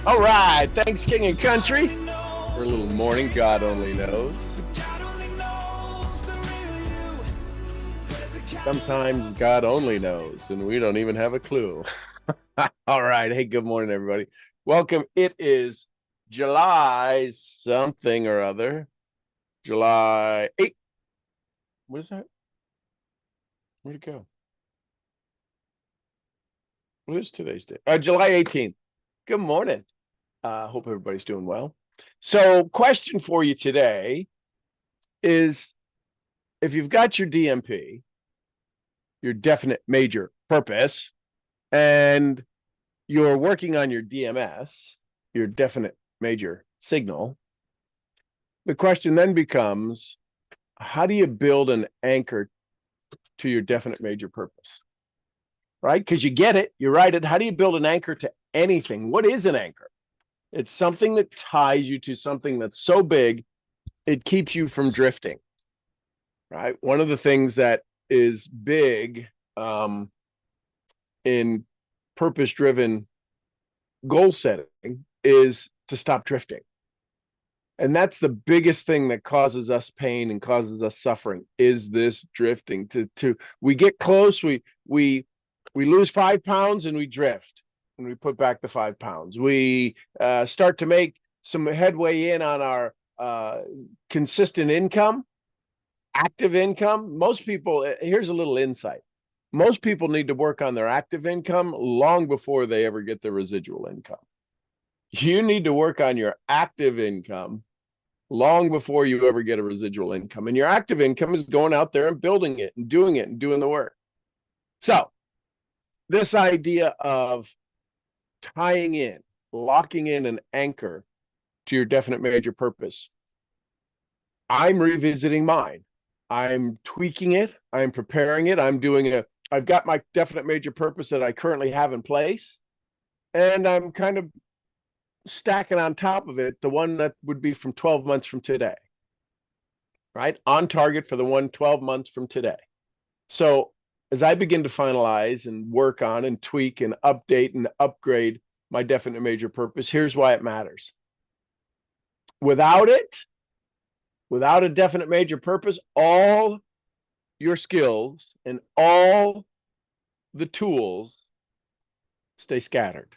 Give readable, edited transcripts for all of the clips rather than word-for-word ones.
All right. Thanks, King and Country. For a little morning, God only knows. Sometimes God only knows, and we don't even have a clue. All right. Hey, good morning, everybody. Welcome. It is July something or other. July 8th. What is that? Where'd it go? What is today's date? July 18th. Good morning. Hope everybody's doing well. So, question for you today is if you've got your DMP, your definite major purpose, and you're working on your DMS, your definite major signal, the question then becomes, how do you build an anchor to your definite major purpose? Right? Because you get it, you write it. How do you build an anchor to anything? What is an anchor? It's something that ties you to something that's so big, it keeps you from drifting. Right? One of the things that is big in purpose-driven goal setting is to stop drifting. And that's the biggest thing that causes us pain and causes us suffering is this drifting. We get close, we lose 5 pounds and we drift and we put back the 5 pounds. We start to make some headway in on our consistent income, active income. Most people, here's a little insight. Most people need to work on their active income long before they ever get their residual income. You need to work on your active income long before you ever get a residual income. And your active income is going out there and building it and doing the work. So this idea of tying in, locking in an anchor to your definite major purpose, I'm revisiting mine. I'm tweaking it. I'm preparing it. I've got my definite major purpose that I currently have in place. And I'm kind of stacking on top of it the one that would be from 12 months from today, right? On target for the one 12 months from today. So as I begin to finalize and work on and tweak and update and upgrade my definite major purpose, here's why it matters. Without a definite major purpose, all your skills and all the tools stay scattered.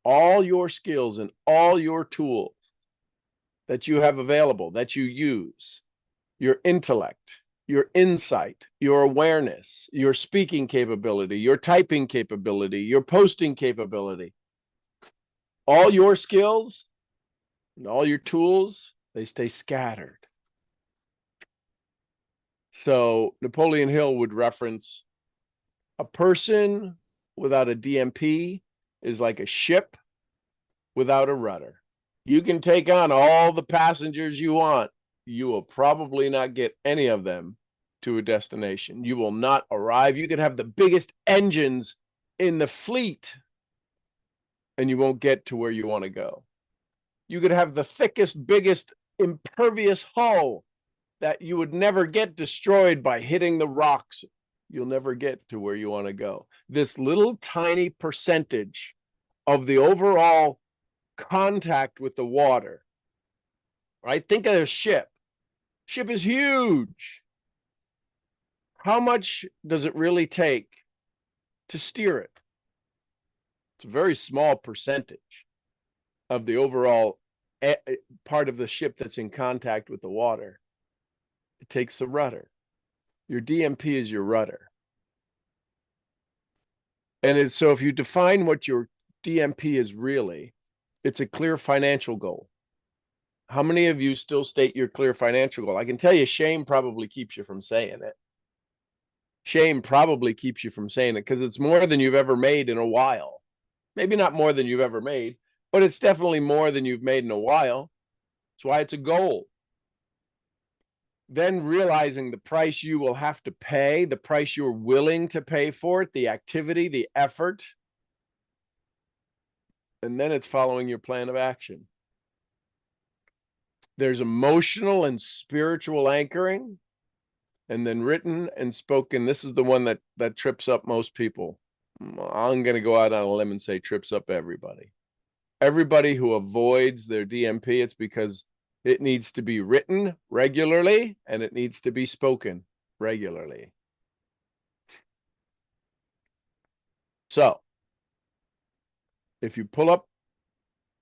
All your skills and all your tools that you have available, that you use, your intellect, your insight, your awareness, your speaking capability, your typing capability, your posting capability, all your skills and all your tools, they stay scattered. So Napoleon Hill would reference a person without a DMP is like a ship without a rudder. You can take on all the passengers you want. You will probably not get any of them to a destination. You will not arrive. You could have the biggest engines in the fleet and you won't get to where you want to go. You could have the thickest, biggest, impervious hull that you would never get destroyed by hitting the rocks. You'll never get to where you want to go. This little tiny percentage of the overall contact with the water, right? Think of a ship. Ship is huge. How much does it really take to steer it? It's a very small percentage of the overall part of the ship that's in contact with the water. It takes the rudder. Your DMP is your rudder. And so if you define what your DMP is really, it's a clear financial goal. How many of you still state your clear financial goal? I can tell you shame probably keeps you from saying it. Shame probably keeps you from saying it because it's more than you've ever made in a while. Maybe not more than you've ever made, but it's definitely more than you've made in a while. That's why it's a goal. Then realizing the price you will have to pay, the price you're willing to pay for it, the activity, the effort. And then it's following your plan of action. There's emotional and spiritual anchoring, and then written and spoken. This is the one that trips up most people. I'm going to go out on a limb and say trips up everybody. Everybody who avoids their DMP, it's because it needs to be written regularly and it needs to be spoken regularly. So if you pull up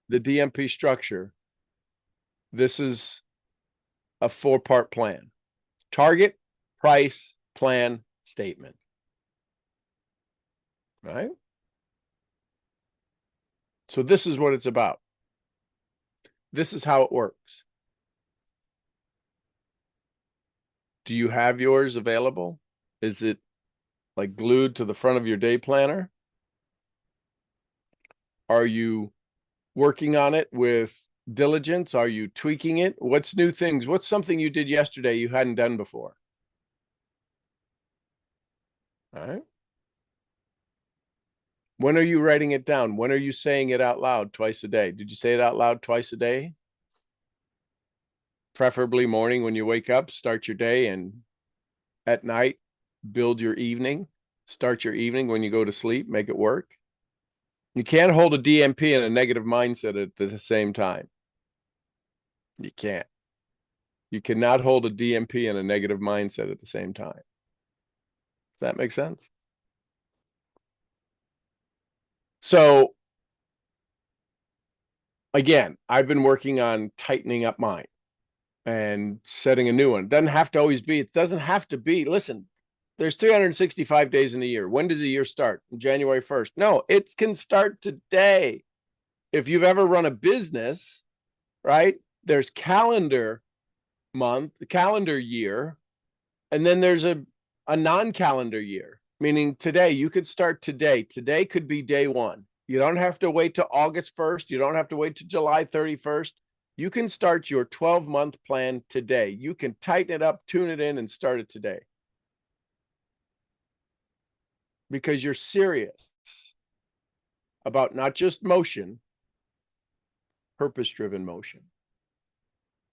the DMP structure, this is a 4-part plan: target, price, plan, statement. Right? So this is what it's about. This is how it works. Do you have yours available? Is it like glued to the front of your day planner? Are you working on it with diligence? Are you tweaking it? What's new things? What's something you did yesterday you hadn't done before? All right. When are you writing it down? When are you saying it out loud twice a day? Did you say it out loud twice a day? Preferably morning when you wake up, start your day, and at night, build your evening. Start your evening when you go to sleep, make it work. You can't hold a DMP and a negative mindset at the same time. You can't. You cannot hold a DMP and a negative mindset at the same time. Does that make sense? So again, I've been working on tightening up mine and setting a new one. It doesn't have to always be. It doesn't have to be. Listen, there's 365 days in a year. When does a year start? January 1st. No, it can start today. If you've ever run a business, right? There's calendar month, the calendar year, and then there's a non-calendar year, meaning today. You could start today. Today could be day one. You don't have to wait till August 1st. You don't have to wait till July 31st. You can start your 12-month plan today. You can tighten it up, tune it in, and start it today. Because you're serious about not just motion, purpose-driven motion.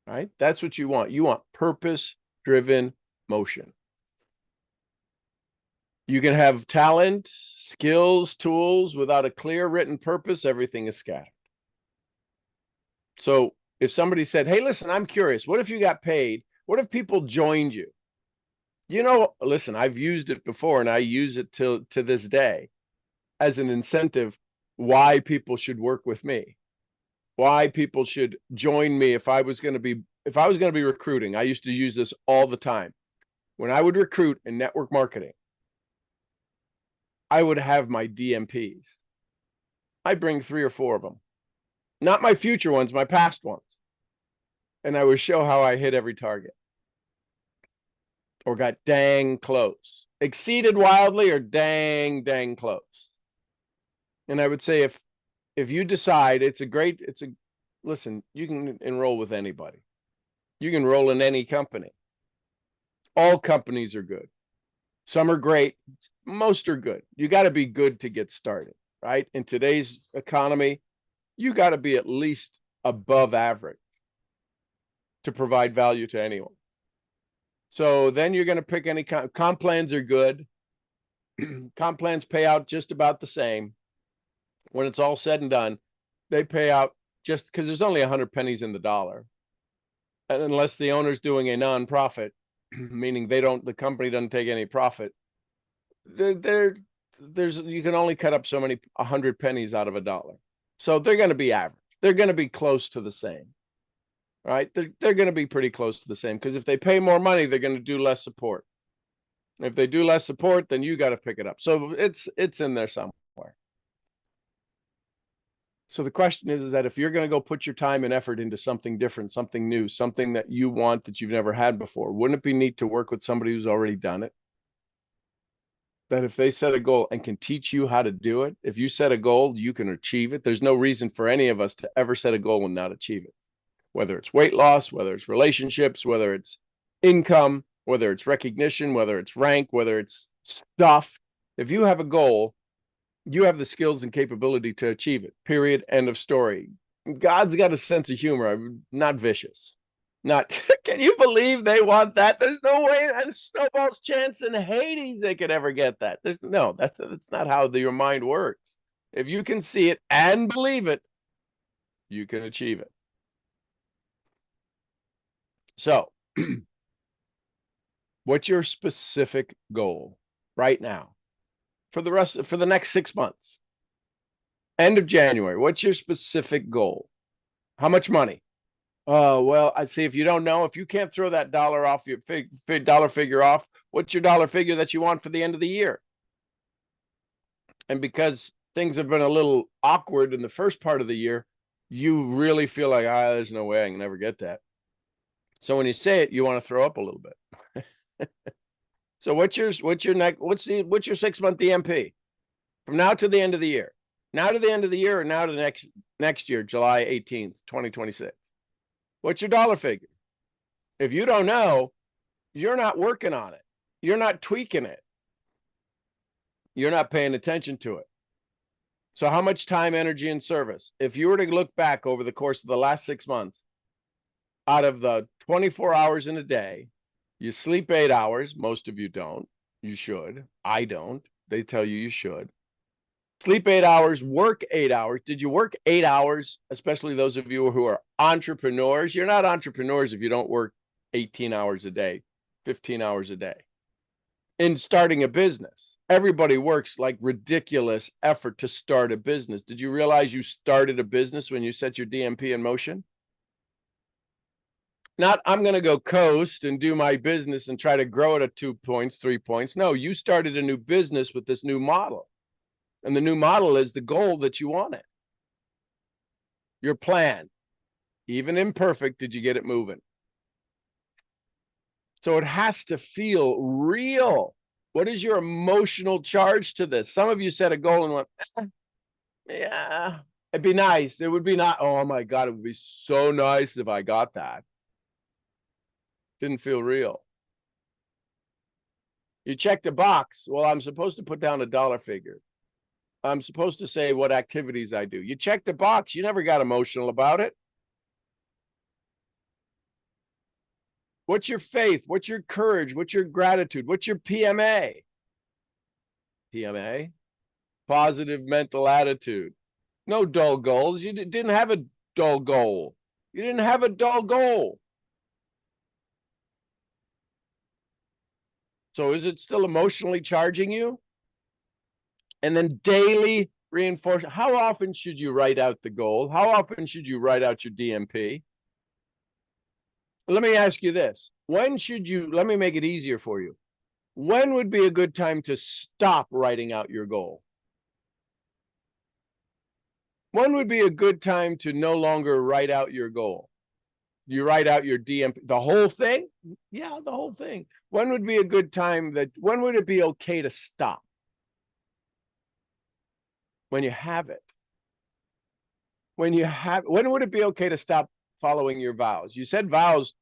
Right? That's what you want. You want purpose-driven motion. You can have talent, skills, tools. Without a clear written purpose, everything is scattered. So if somebody said, hey, listen, I'm curious. What if you got paid? What if people joined you? You know, listen, I've used it before and I use it to this day as an incentive why people should work with me, why people should join me if I was going to be recruiting. I used to use this all the time. When I would recruit in network marketing, I would have my DMPs. I bring 3 or 4 of them, not my future ones, my past ones. And I would show how I hit every target or got dang close, exceeded wildly or dang close. And I would say, if you decide listen, you can enroll with anybody. You can enroll in any company. All companies are good. Some are great. Most are good. You got to be good to get started, right? In today's economy, you got to be at least above average to provide value to anyone. So then you're going to pick any comp plans are good. Comp plans pay out just about the same. When it's all said and done, they pay out just because there's only 100 pennies in the dollar. And unless the owner's doing a nonprofit, meaning the company doesn't take any profit, you can only cut up so many 100 pennies out of a dollar. So they're going to be average. They're going to be close to the same, right? They're going to be pretty close to the same because if they pay more money, they're going to do less support. If they do less support, then you got to pick it up. So it's in there somewhere. So the question is that if you're going to go put your time and effort into something different, something new, something that you want that you've never had before, wouldn't it be neat to work with somebody who's already done it? That if they set a goal and can teach you how to do it, if you set a goal, you can achieve it. There's no reason for any of us to ever set a goal and not achieve it. Whether it's weight loss, whether it's relationships, whether it's income, whether it's recognition, whether it's rank, whether it's stuff. If you have a goal, you have the skills and capability to achieve it. Period. End of story. God's got a sense of humor. I'm not vicious. Not, can you believe they want that? There's no way, and snowball's chance in Hades they could ever get that. That's not how your mind works. If you can see it and believe it, you can achieve it. So, what's your specific goal right now for the next 6 months? End of January, what's your specific goal? How much money? Oh, well, I see. If you don't know, if you can't throw that dollar off your dollar figure off, what's your dollar figure that you want for the end of the year? And because things have been a little awkward in the first part of the year, you really feel like, there's no way I can never get that. So when you say it, you want to throw up a little bit. So what's your 6-month DMP from now to the end of the year? Now to the end of the year, or now to the next year, July 18th, 2026. What's your dollar figure? If you don't know, you're not working on it. You're not tweaking it. You're not paying attention to it. So how much time, energy, and service? If you were to look back over the course of the last 6 months, out of the 24 hours in a day, you sleep 8 hours. Most of you don't. You should. I don't. They tell you should. Sleep 8 hours, work 8 hours. Did you work 8 hours? Especially those of you who are entrepreneurs. You're not entrepreneurs if you don't work 18 hours a day, 15 hours a day. In starting a business, everybody works like ridiculous effort to start a business. Did you realize you started a business when you set your DMP in motion? Not, I'm going to go coast and do my business and try to grow it at 2 points, 3 points. No, you started a new business with this new model. And the new model is the goal that you wanted. Your plan, even imperfect, did you get it moving? So it has to feel real. What is your emotional charge to this? Some of you set a goal and went, yeah, it'd be nice. It would be not, oh my God, it would be so nice if I got that. Didn't feel real. You checked a box. Well, I'm supposed to put down a dollar figure. I'm supposed to say what activities I do. You checked the box. You never got emotional about it. What's your faith? What's your courage? What's your gratitude? What's your PMA? PMA? Positive mental attitude. No dull goals. You didn't have a dull goal. You didn't have a dull goal. So is it still emotionally charging you? And then daily reinforcement. How often should you write out the goal? How often should you write out your DMP? Let me ask you this. When should you, let me make it easier for you. When would be a good time to stop writing out your goal? When would be a good time to no longer write out your goal? You write out your DMP, the whole thing? Yeah, the whole thing. When would be a good time when would it be okay to stop? When you have it. When would it be okay to stop following your vows? You said vows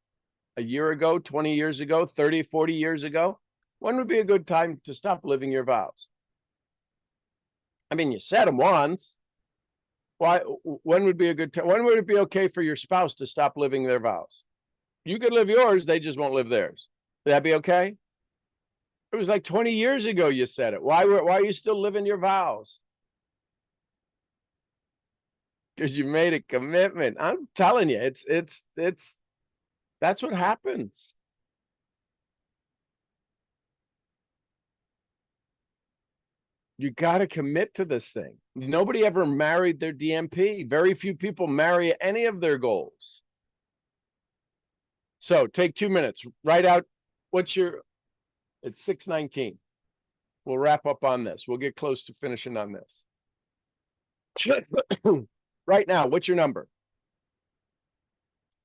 a year ago, 20 years ago, 30, 40 years ago. When would be a good time to stop living your vows? I mean, you said them once. Why? When would be a good time? When would it be okay for your spouse to stop living their vows? You could live yours, they just won't live theirs. Would that be okay? It was like 20 years ago you said it. Why are you still living your vows? Because you made a commitment. I'm telling you, it's that's what happens. You got to commit to this thing. Nobody ever married their DMP. Very few people marry any of their goals. So take 2 minutes, write out it's 6:19. We'll wrap up on this. We'll get close to finishing on this. Right now, what's your number?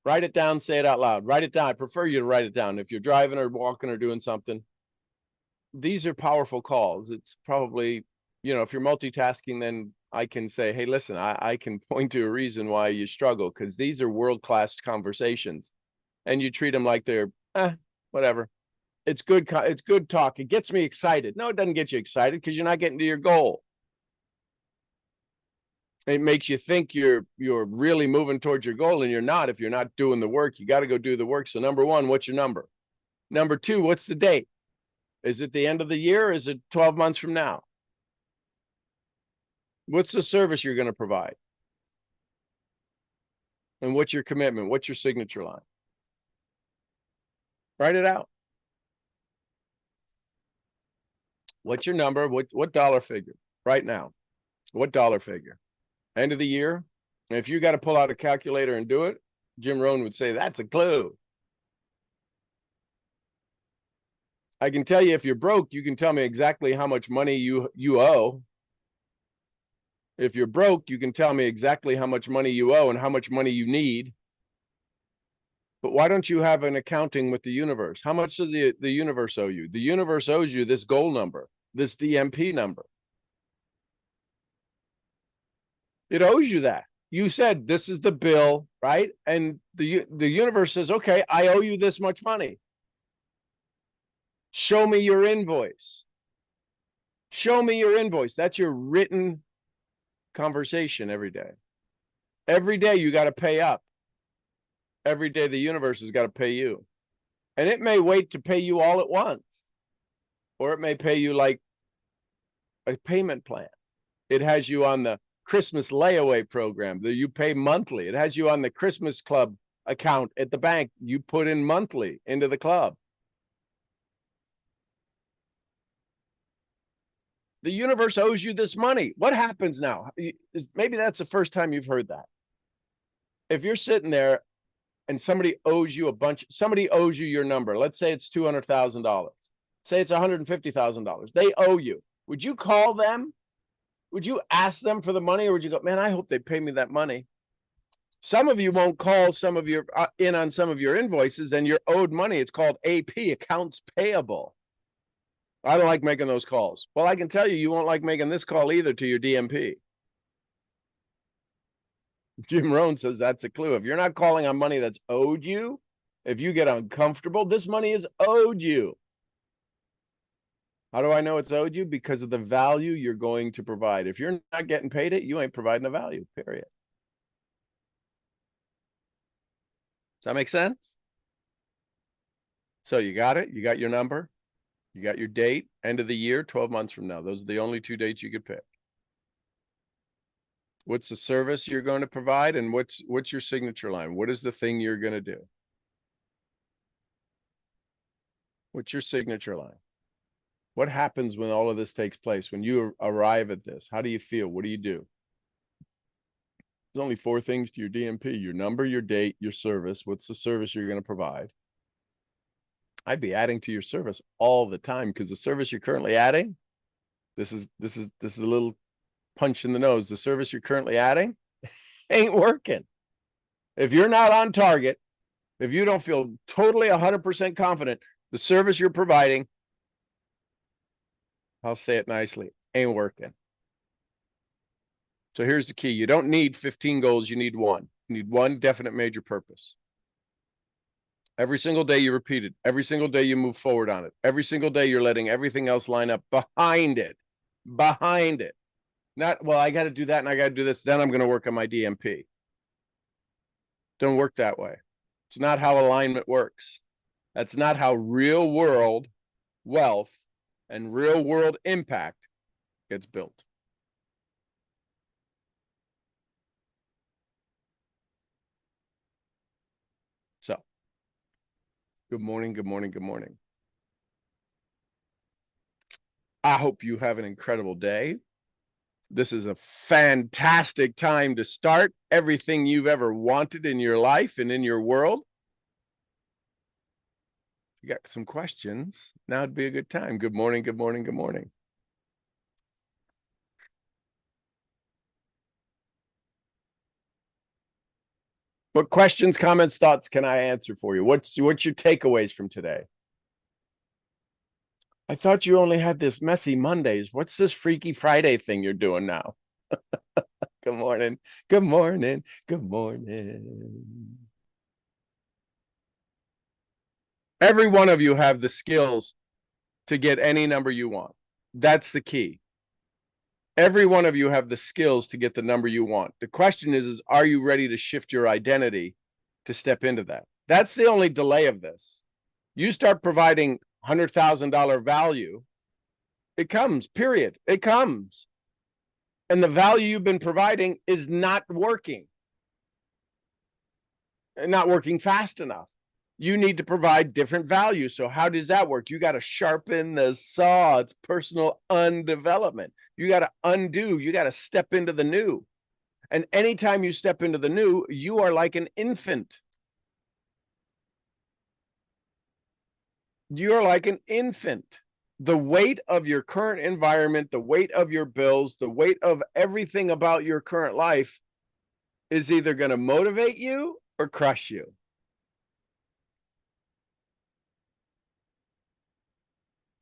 Write it down, say it out loud. Write it down. I prefer you to write it down. If you're driving or walking or doing something, these are powerful calls. It's probably, if you're multitasking, then I can say, hey, listen, I can point to a reason why you struggle, because these are world-class conversations. And you treat them like they're, whatever. It's good talk. It gets me excited. No, it doesn't get you excited because you're not getting to your goal. It makes you think you're really moving towards your goal, and you're not. If you're not doing the work, you got to go do the work. So number one, what's your number? Number two, what's the date? Is it the end of the year? Is it 12 months from now? What's the service you're going to provide? And what's your commitment? What's your signature line? Write it out. What's your number? What dollar figure right now? What dollar figure? End of the year? And if you got to pull out a calculator and do it, Jim Rohn would say, that's a clue. I can tell you if you're broke, you can tell me exactly how much money you owe. If you're broke, you can tell me exactly how much money you owe and how much money you need. But why don't you have an accounting with the universe? How much does the universe owe you? The universe owes you this goal number, this DMP number. It owes you that. You said this is the bill, right? And the universe says, okay, I owe you this much money. Show me your invoice. Show me your invoice. That's your written conversation every day. Every day you got to pay up. Every day the universe has got to pay you. And it may wait to pay you all at once, or it may pay you like a payment plan. It has you on the Christmas layaway program that you pay monthly. It has you on the Christmas club account at the bank. You put in monthly into the club. The universe owes you this money. What happens now? Maybe that's the first time you've heard that. If you're sitting there and somebody owes you somebody owes you your number. Let's say it's $200,000. Say it's $150,000. They owe you. Would you call them? Would you ask them for the money, or would you go, man, I hope they pay me that money? Some of you won't call some of your in on some of your invoices and you're owed money. It's called AP, accounts payable. I don't like making those calls. Well, I can tell you, you won't like making this call either to your DMP. Jim Rohn says that's a clue. If you're not calling on money that's owed you, if you get uncomfortable, this money is owed you. How do I know it's owed you? Because of the value you're going to provide. If you're not getting paid it, you ain't providing a value, period. Does that make sense? So you got it? You got your number? You got your date, end of the year, 12 months from now. Those are the only two dates you could pick. What's the service you're going to provide, and what's your signature line? What is the thing you're going to do? What's your signature line? What happens when all of this takes place? When you arrive at this, how do you feel? What do you do? There's only 4 things to your DMP: your number, your date, your service. What's the service you're going to provide? I'd be adding to your service all the time, because the service you're currently adding, this is a little punch in the nose. The service you're currently adding ain't working. If you're not on target, if you don't feel totally 100% confident, the service you're providing, I'll say it nicely, ain't working. So here's the key. You don't need 15 goals. You need one. You need one definite major purpose. Every single day you repeat it. Every single day you move forward on it. Every single day you're letting everything else line up behind it. Behind it. Not, well, I got to do that and I got to do this. Then I'm going to work on my DMP. Don't work that way. It's not how alignment works. That's not how real world wealth and real world impact gets built. So, good morning, good morning, good morning. I hope you have an incredible day. This is a fantastic time to start everything you've ever wanted in your life and in your world. If you got some questions, now would be a good time. Good morning, good morning, good morning. What questions, comments, thoughts can I answer for you? What's your takeaways from today? I thought you only had this messy Mondays. What's this Freaky Friday thing you're doing now? Good morning. Good morning. Good morning. Every one of you have the skills to get any number you want. That's the key. Every one of you have the skills to get the number you want. The question is are you ready to shift your identity to step into that? That's the only delay of this. You start providing $100,000 value, it comes, period. It comes. And the value you've been providing is not working fast enough. You need to provide different value. So how does that work? You got to sharpen the saw. It's personal undevelopment. You got to undo. You got to step into the new. And anytime you step into the new, you are like an infant. You're like an infant. The weight of your current environment, the weight of your bills, the weight of everything about your current life is either going to motivate you or crush you.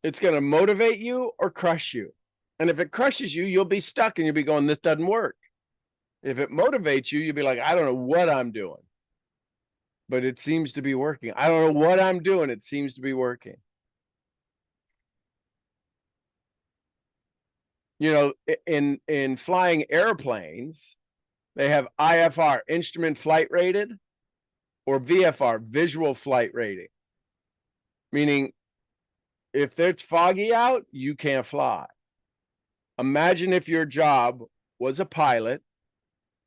It's going to motivate you or crush you. And if it crushes you, you'll be stuck and you'll be going, this doesn't work. If it motivates you, you'll be like, I don't know what I'm doing, but it seems to be working. I don't know what I'm doing. It seems to be working. You know, in flying airplanes, they have IFR, instrument flight rated, or VFR, visual flight rating. Meaning, if it's foggy out, you can't fly. Imagine if your job was a pilot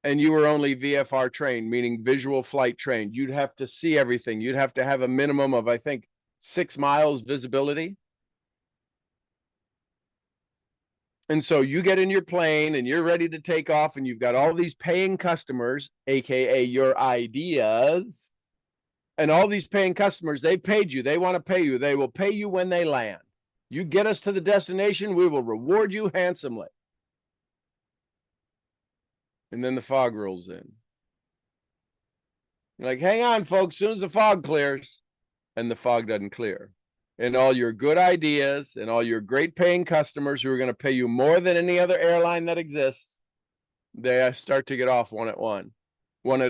and you were only VFR trained, meaning visual flight trained. You'd have to see everything. You'd have to have a minimum of, I think, 6 miles visibility. And so you get in your plane and you're ready to take off and you've got all these paying customers, AKA your ideas. And all these paying customers, they paid you. They want to pay you. They will pay you when they land. You get us to the destination, we will reward you handsomely. And then the fog rolls in. You're like, hang on, folks, as soon as the fog clears, and the fog doesn't clear. And all your good ideas and all your great paying customers who are going to pay you more than any other airline that exists, they start to get off one at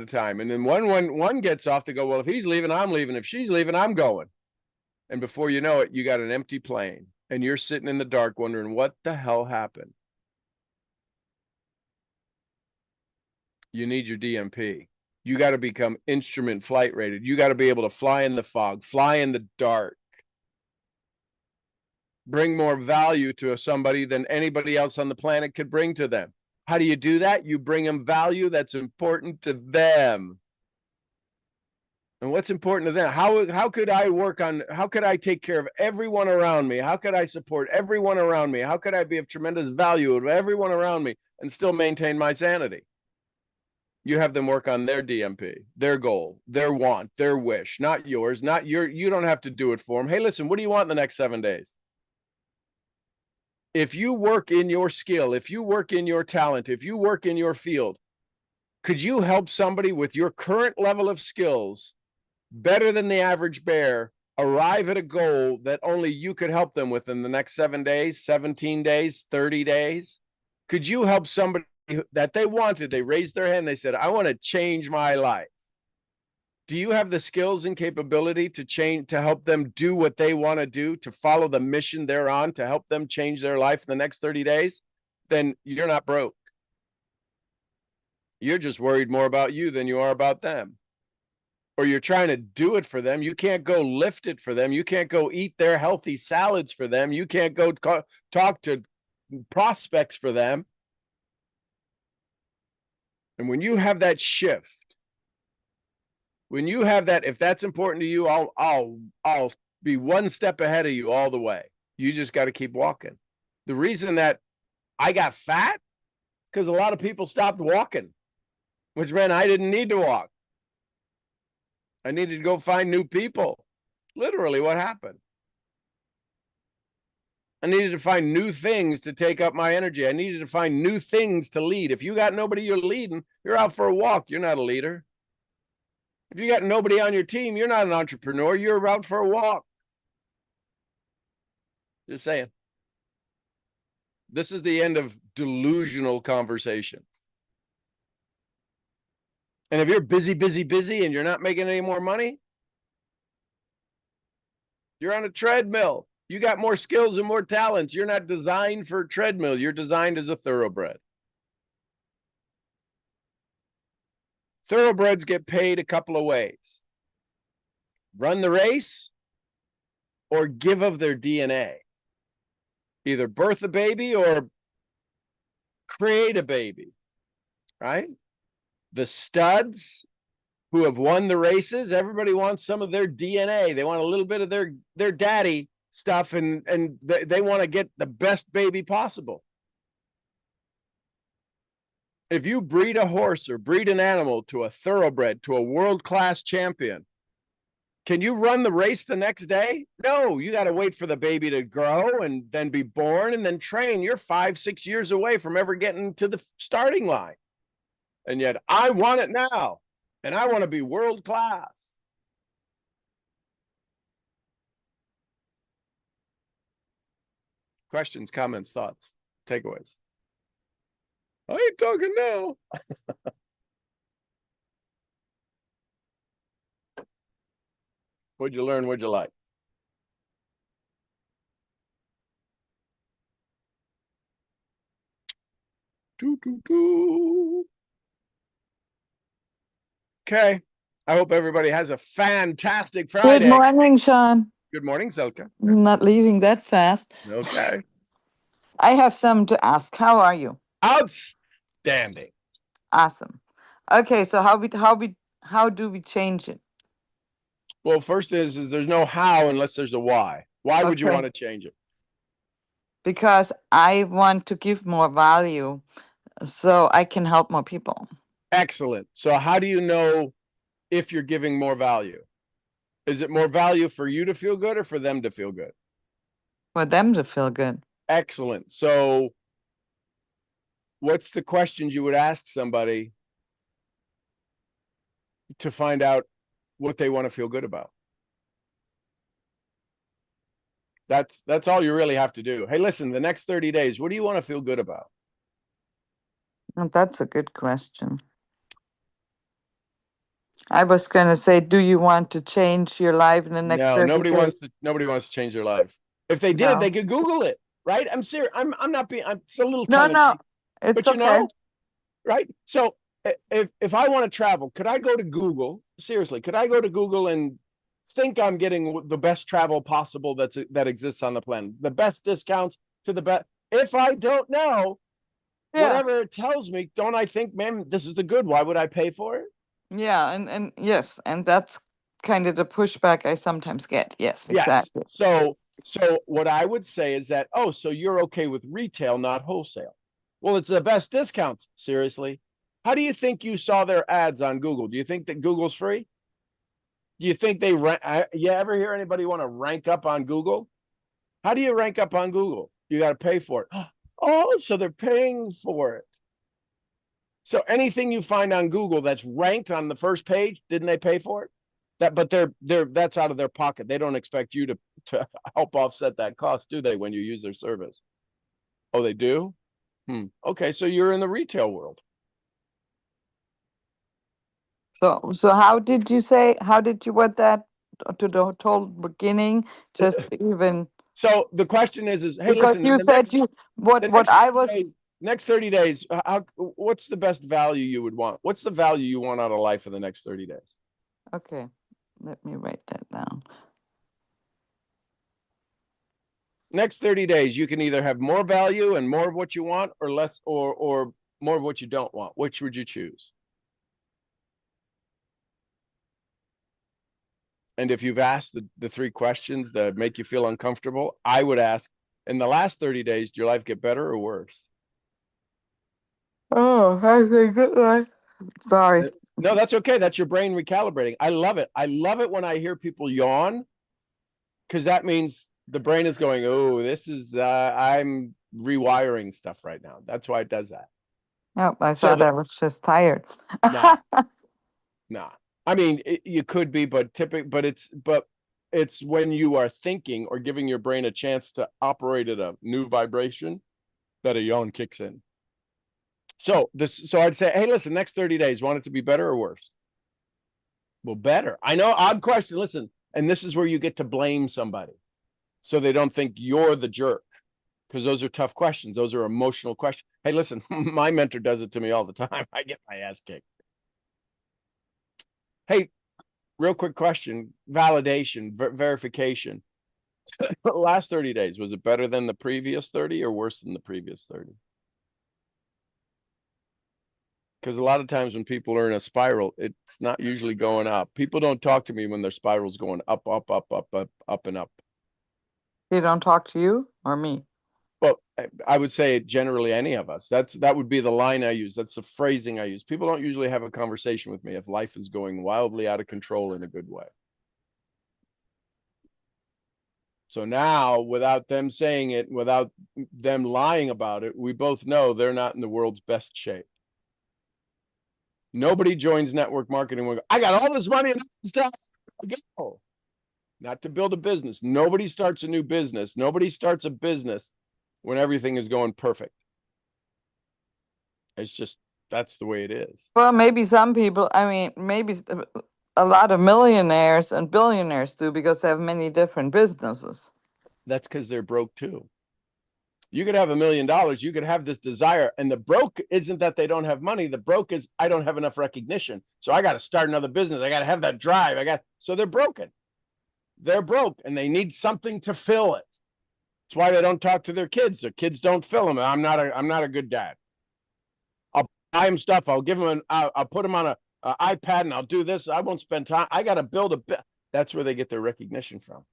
a time. And then one gets off, they go, well, if he's leaving, I'm leaving. If she's leaving, I'm going. And before you know it, you got an empty plane and you're sitting in the dark wondering what the hell happened. You need your DMP. You got to become instrument flight rated. You got to be able to fly in the fog, fly in the dark, bring more value to somebody than anybody else on the planet could bring to them. How do you do that? You bring them value that's important to them. And what's important to them? How could I take care of everyone around me? How could I support everyone around me? How could I be of tremendous value to everyone around me and still maintain my sanity? You have them work on their DMP, their goal, their want, their wish, not yours, you don't have to do it for them. Hey, listen, what do you want in the next 7 days? If you work in your skill, if you work in your talent, if you work in your field, could you help somebody with your current level of skills better than the average bear arrive at a goal that only you could help them with in the next 7 days, 17 days, 30 days? Could you help somebody that they wanted? They raised their hand. They said, I want to change my life. Do you have the skills and capability to help them do what they want to do, to follow the mission they're on, to help them change their life in the next 30 days? Then you're not broke. You're just worried more about you than you are about them. Or you're trying to do it for them. You can't go lift it for them. You can't go eat their healthy salads for them. You can't go talk to prospects for them. And when you have that shift, when you have that, if that's important to you, I'll be one step ahead of you all the way. You just got to keep walking. The reason that I got fat, because a lot of people stopped walking, which meant I didn't need to walk. I needed to go find new people. Literally what happened. I needed to find new things to take up my energy. I needed to find new things to lead. If you got nobody you're leading, you're out for a walk. You're not a leader. If you got nobody on your team, you're not an entrepreneur. You're out for a walk. Just saying. This is the end of delusional conversation. And if you're busy and you're not making any more money, you're on a treadmill. You got more skills and more talents. You're not designed for treadmill. You're designed as a thoroughbred. Thoroughbreds get paid a couple of ways. Run the race or give of their DNA. Either birth a baby or create a baby, right? The studs who have won the races, everybody wants some of their DNA. They want a little bit of their daddy stuff, and they want to get the best baby possible. If you breed a horse or breed an animal to a thoroughbred, to a world-class champion, can you run the race the next day? No, you got to wait for the baby to grow and then be born and then train. You're 5-6 years away from ever getting to the starting line. And yet I want it now, and I want to be world-class. Questions, comments, thoughts, takeaways? I ain't talking now. What'd you learn? What'd you like? Okay. I hope everybody has a fantastic Friday. Good morning, Sean. Good morning, Zelka. Not leaving that fast. Okay. I have some to ask. How are you? Outstanding. Awesome. Okay, so how do we change it? Well, first is there's no how unless there's a why. Why would you Okay. want to change it? Because I want to give more value so I can help more people. Excellent. So how do you know if you're giving more value? Is it more value for you to feel good or for them to feel good? For them to feel good. Excellent. So what's the questions you would ask somebody to find out what they want to feel good about? That's all you really have to do. Hey, listen, the next 30 days, what do you want to feel good about? Well, that's a good question. I was going to say, do you want to change your life in the next 30 nobody days? nobody wants to change their life. If they did, they could Google it, right? I'm serious. I'm not being, it's a little tongue in cheek, it's but you okay. know, right? So if I want to travel, could I go to Google? Seriously, could I go to Google and think I'm getting the best travel possible that exists on the planet, the best discounts to the best? If I don't know, whatever it tells me, don't I think, man, this is the good? Why would I pay for it? Yeah, and yes, and that's kind of the pushback I sometimes get. Yes, exactly. Yes. So what I would say is that, oh, so you're okay with retail, not wholesale. Well, it's the best discounts. Seriously. How do you think you saw their ads on Google? Do you think that Google's free? Do you think they rank? You ever hear anybody want to rank up on Google? How do you rank up on Google? You got to pay for it. Oh, so they're paying for it. So anything you find on Google that's ranked on the first page, didn't they pay for it? But that's out of their pocket. They don't expect you to help offset that cost, do they, when you use their service? Oh, they do? Okay, so you're in the retail world. So how did you want that to the total beginning? Just even. So the question is, hey, because listen, you said next 30 days, what's the best value you would want? What's the value you want out of life for the next 30 days? Okay, let me write that down. Next 30 days, you can either have more value and more of what you want, or less, or more of what you don't want. Which would you choose? And if you've asked the three questions that make you feel uncomfortable, I would ask, in the last 30 days, did your life get better or worse? Oh, I think sorry. No, that's okay. That's your brain recalibrating. I love it. I love it when I hear people yawn, because that means the brain is going, oh, this is, I'm rewiring stuff right now. That's why it does that. Oh, I thought I was just tired. Nah. I mean, you could be, but it's when you are thinking or giving your brain a chance to operate at a new vibration that a yawn kicks in. So I'd say, hey, listen, next 30 days, want it to be better or worse? Well, better. I know, odd question. Listen, and this is where you get to blame somebody. so they don't think you're the jerk, because those are tough questions. Those are emotional questions. Hey, listen, my mentor does it to me all the time. I get my ass kicked. Hey, real quick question, validation, verification. The last 30 days, was it better than the previous 30 or worse than the previous 30? Because a lot of times when people are in a spiral, it's not usually going up. People don't talk to me when their spiral's going up, up, up, up, up, up, and up. They don't talk to you or me? Well, I would say generally any of us. That would be the line I use. That's the phrasing I use. People don't usually have a conversation with me if life is going wildly out of control in a good way. So now, without them saying it, without them lying about it, we both know they're not in the world's best shape. Nobody joins network marketing and go, I got all this money and stuff. Go. Not to build a business. Nobody starts a new business. Nobody starts a business when everything is going perfect. It's just, that's the way it is. Well, maybe some people, I mean, maybe a lot of millionaires and billionaires do, because they have many different businesses. That's because they're broke too. You could have $1 million. You could have this desire. And the broke isn't that they don't have money. The broke is, I don't have enough recognition. So I got to start another business. I got to have that drive. So they're broken. They're broke and they need something to fill it. That's why they don't talk to their kids. Their kids don't fill them. I'm not a good dad. I'll buy them stuff. I'll give them I'll put them on a iPad and I'll do this. I won't spend time. I got to build a bit. That's where they get their recognition from.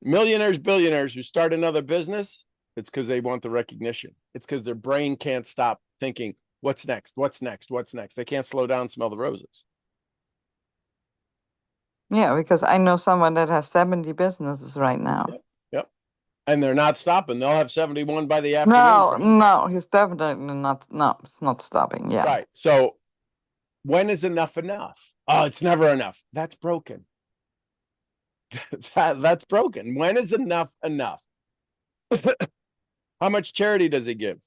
Millionaires, billionaires who start another business, it's because they want the recognition. It's because their brain can't stop thinking, what's next? What's next? What's next? They can't slow down and smell the roses. Yeah, because I know someone that has 70 businesses right now. Yep. And they're not stopping. They'll have 71 by the afternoon. No, he's definitely not. No, it's not stopping. Yeah. Right. So when is enough enough? Oh, it's never enough. That's broken. That's broken. When is enough enough? How much charity does he give?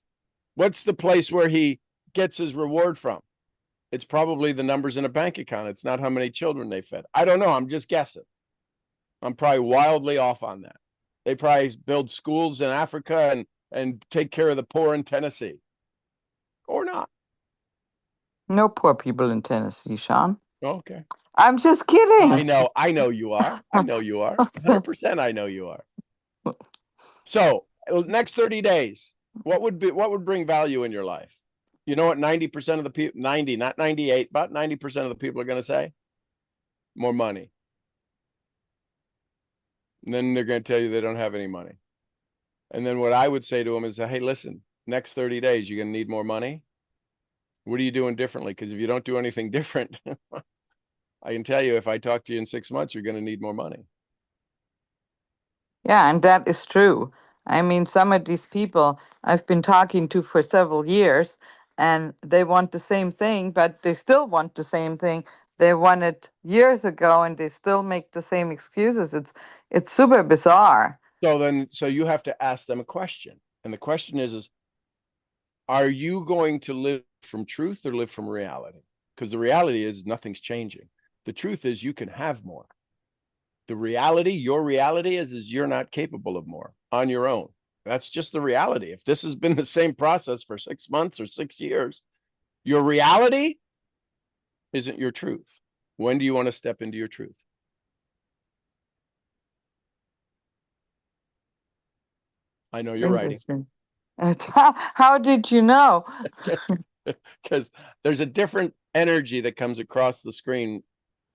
What's the place where he gets his reward from? It's probably the numbers in a bank account. It's not how many children they fed. I don't know. I'm just guessing. I'm probably wildly off on that. They probably build schools in Africa and take care of the poor in Tennessee. Or not. No poor people in Tennessee, Sean. Okay. I'm just kidding. I know you are. I know you are. 100% I know you are. So next 30 days, what would bring value in your life? You know what 90% of the people, 90, not 98, about 90% of the people are going to say? More money. And then they're going to tell you they don't have any money. And then what I would say to them is, hey, listen, next 30 days, you're going to need more money. What are you doing differently? Because if you don't do anything different, I can tell you, if I talk to you in 6 months, you're going to need more money. Yeah, and that is true. I mean, some of these people I've been talking to for several years, and they want the same thing, but they still want the same thing they wanted years ago, and they still make the same excuses. It's super bizarre. So you have to ask them a question. And the question is, are you going to live from truth or live from reality? Because the reality is nothing's changing. The truth is you can have more. The reality, your reality is you're not capable of more on your own. That's just the reality. If this has been the same process for 6 months or 6 years, your reality isn't your truth. When do you want to step into your truth? I know you're writing. How did you know? Because there's a different energy that comes across the screen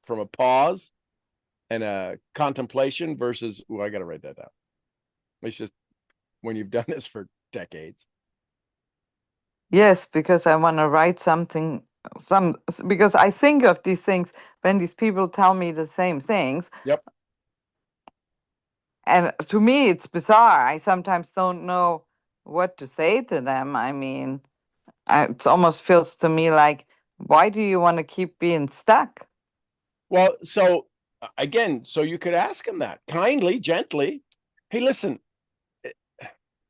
from a pause and a contemplation versus, I got to write that down. It's just when you've done this for decades. Yes, because I want to write something, because I think of these things when these people tell me the same things. Yep. And to me, it's bizarre. I sometimes don't know what to say to them. I mean, it almost feels to me like, why do you want to keep being stuck? Well, so again, so you could ask him that kindly, gently. Hey, listen,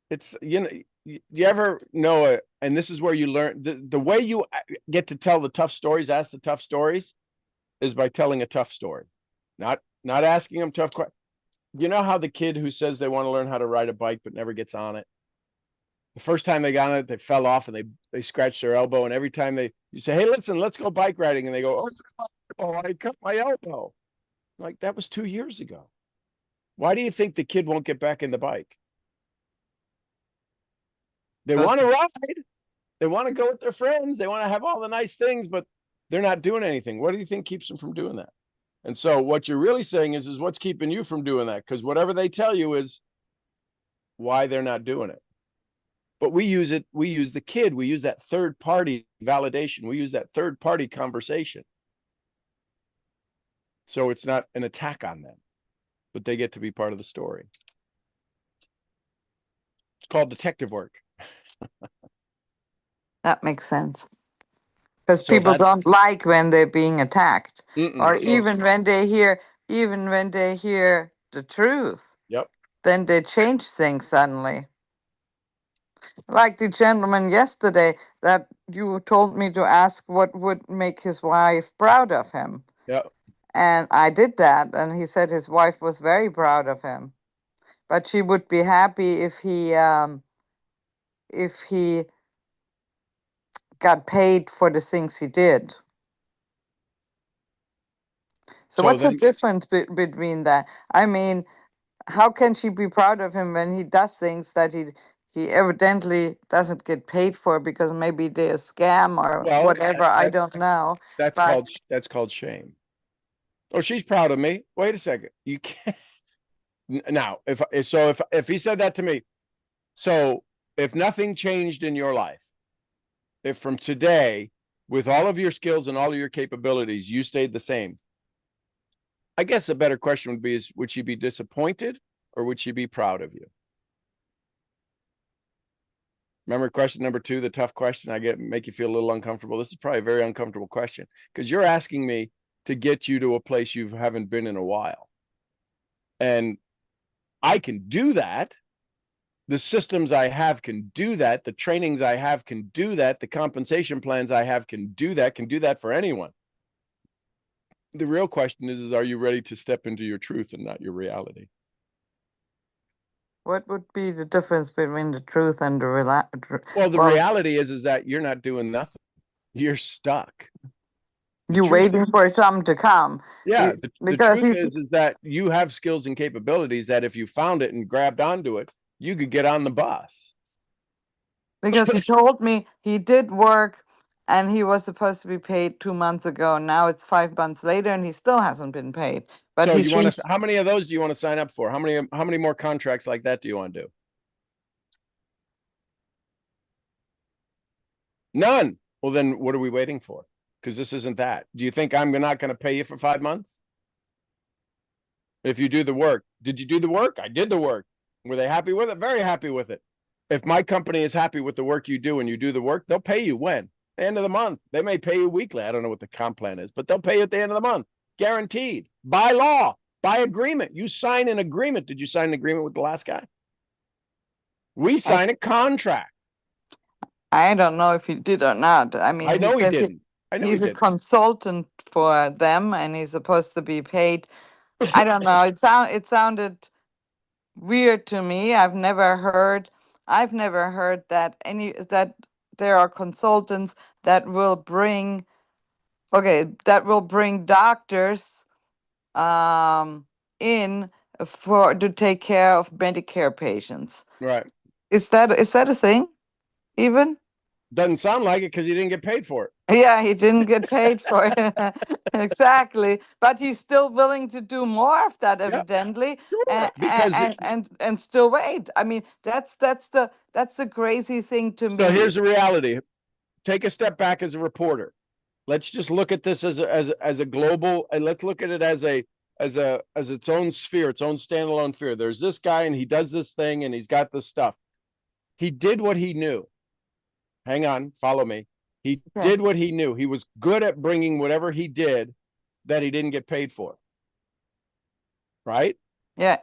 it's, you ever know, and this is where you learn, the way you get to tell the tough stories, ask the tough stories, is by telling a tough story, not asking them tough questions. You know how the kid who says they want to learn how to ride a bike but never gets on it? The first time they got on it, they fell off and they scratched their elbow. And every time you say, hey, listen, let's go bike riding. And they go, oh, I cut my elbow. Like, that was 2 years ago. Why do you think the kid won't get back in the bike? They want to ride. They want to go with their friends. They want to have all the nice things, but they're not doing anything. What do you think keeps them from doing that? And so what you're really saying is what's keeping you from doing that? Because whatever they tell you is why they're not doing it. But we use the kid, we use that third party validation, we use that third party conversation. So it's not an attack on them, but they get to be part of the story. It's called detective work. That makes sense. Because So people don't like when they're being attacked. Or so, even when they hear the truth, yep. then they change things suddenly. Like the gentleman yesterday that you told me to ask what would make his wife proud of him. Yep. And I did that, and he said his wife was very proud of him. But she would be happy if he got paid for the things he did. So what's the difference between that? I mean, how can she be proud of him when he does things that he evidently doesn't get paid for because maybe they're a scam or whatever? I don't know. That's called shame. Oh, she's proud of me. Wait a second. You can't. Now, if he said that to me, so if nothing changed in your life, if from today, with all of your skills and all of your capabilities, you stayed the same, I guess a better question would be, would she be disappointed or would she be proud of you? Remember question number 2, the tough question make you feel a little uncomfortable. This is probably a very uncomfortable question because you're asking me to get you to a place you haven't been in a while. And I can do that. The systems I have can do that. The trainings I have can do that. The compensation plans I have can do that for anyone. The real question is are you ready to step into your truth and not your reality? What would be the difference between the truth and the reality? Well, the reality is that you're not doing nothing. You're stuck. You're waiting for something to come. Yeah. The truth is that you have skills and capabilities that if you found it and grabbed onto it, you could get on the bus. Because he told me he did work and he was supposed to be paid 2 months ago. Now it's 5 months later and he still hasn't been paid. But so how many of those do you want to sign up for? How many more contracts like that do you want to do? None. Well, then what are we waiting for? Because this isn't that. Do you think I'm not going to pay you for 5 months? If you do the work. Did you do the work? I did the work. Were they happy with it? Very happy with it. If my company is happy with the work you do and you do the work, they'll pay you when? The end of the month. They may pay you weekly. I don't know what the comp plan is, but they'll pay you at the end of the month. Guaranteed. By law. By agreement. You sign an agreement. Did you sign an agreement with the last guy? We sign a contract. I don't know if he did or not. I mean, I know he didn't. He's a consultant for them and he's supposed to be paid. I don't know. It sounded weird to me. I've never heard that there are consultants that will bring doctors in to take care of Medicare patients. Right. Is that a thing even? Doesn't sound like it because he didn't get paid for it. Yeah, he didn't get paid for it. Exactly. But he's still willing to do more of that, evidently. Sure, because and still wait. I mean, that's the crazy thing to me. So here's the reality. Take a step back as a reporter. Let's just look at this as a global, and let's look at it as its own sphere, its own standalone sphere. There's this guy and he does this thing and he's got this stuff. He did what he knew. Hang on, follow me. He did what he knew. He was good at bringing whatever he did that he didn't get paid for. Right? Yeah,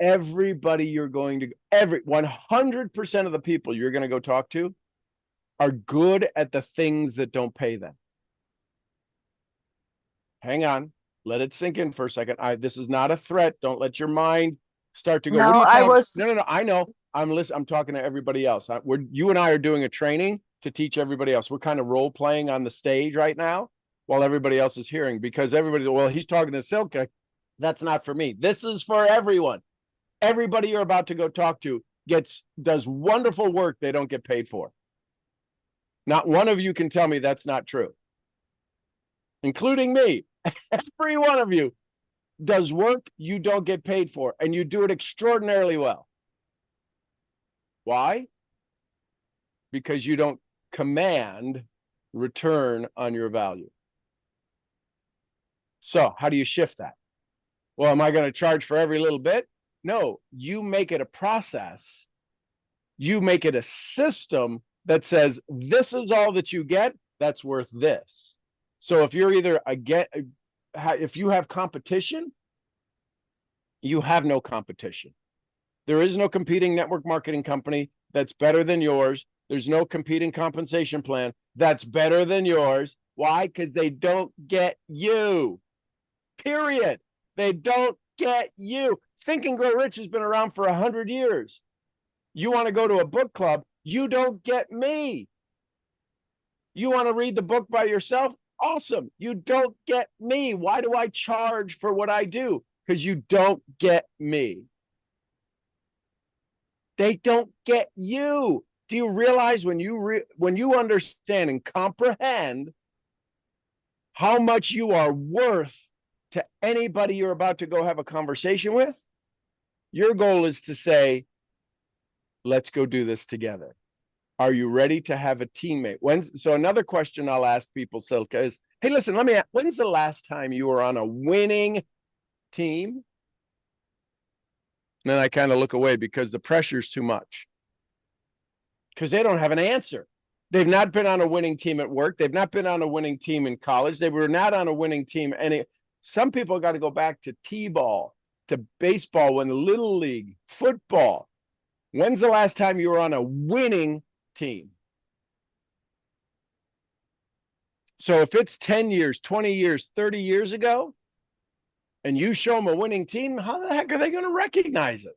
everybody you're going to, 100% of the people you're going to go talk to are good at the things that don't pay them. Hang on. Let it sink in for a second. This is not a threat. Don't let your mind start to go, what are No, you I talking? was, No. I know. I'm talking to everybody else. You and I are doing a training to teach everybody else. We're kind of role playing on the stage right now while everybody else is hearing, because everybody, well, he's talking to Silke. That's not for me. This is for everyone. Everybody you're about to go talk to does wonderful work they don't get paid for. Not one of you can tell me that's not true, including me. Every one of you does work you don't get paid for, and you do it extraordinarily well. Why? Because you don't command return on your value. So how do you shift that? Well, am I going to charge for every little bit? No, you make it a process. You make it a system that says, this is all that you get, that's worth this. So if you're either if you have competition, you have no competition. There is no competing network marketing company that's better than yours. There's no competing compensation plan that's better than yours. Why? Because they don't get you. Period. They don't get you. Think and Grow Rich has been around for 100 years. You want to go to a book club, you don't get me. You want to read the book by yourself? Awesome. You don't get me. Why do I charge for what I do? Because you don't get me. They don't get you. Do you realize when you understand and comprehend how much you are worth to anybody you're about to go have a conversation with, your goal is to say, let's go do this together. Are you ready to have a teammate? So another question I'll ask people, Silke, is, hey, listen, let me ask, when's the last time you were on a winning team? And then I kind of look away because the pressure's too much. Because they don't have an answer. They've not been on a winning team at work. They've not been on a winning team in college. They were not on a winning team. Some people got to go back to t-ball, to baseball, when little league, football. When's the last time you were on a winning team? So if it's 10 years, 20 years, 30 years ago, and you show them a winning team, how the heck are they going to recognize it?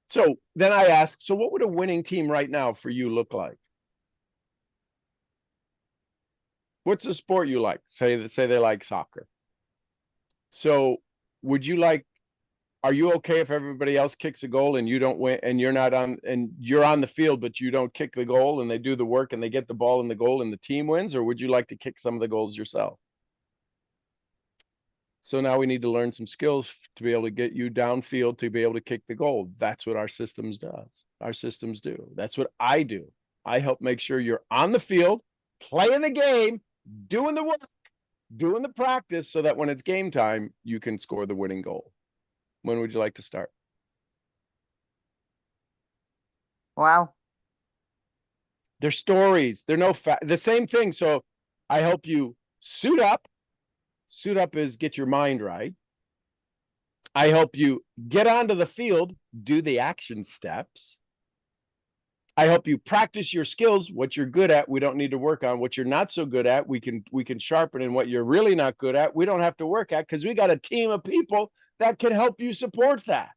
So then I ask, so what would a winning team right now for you look like? What's the sport you like? Say they like soccer. So would you like, are you okay if everybody else kicks a goal and you don't win, and you're not on, and you're on the field, but you don't kick the goal, and they do the work and they get the ball in the goal and the team wins? Or would you like to kick some of the goals yourself? So now we need to learn some skills to be able to get you downfield to be able to kick the goal. That's what our systems does. Our systems do. That's what I do. I help make sure you're on the field, playing the game, doing the work, doing the practice, so that when it's game time, you can score the winning goal. When would you like to start? wow. They're stories. They're the same thing. So I help you suit up. Suit up is get your mind right. I help you get onto the field, do the action steps. I help you practice your skills, what you're good at, we don't need to work on. What you're not so good at, we can sharpen. And what you're really not good at, we don't have to work at, because we got a team of people that can help you support that.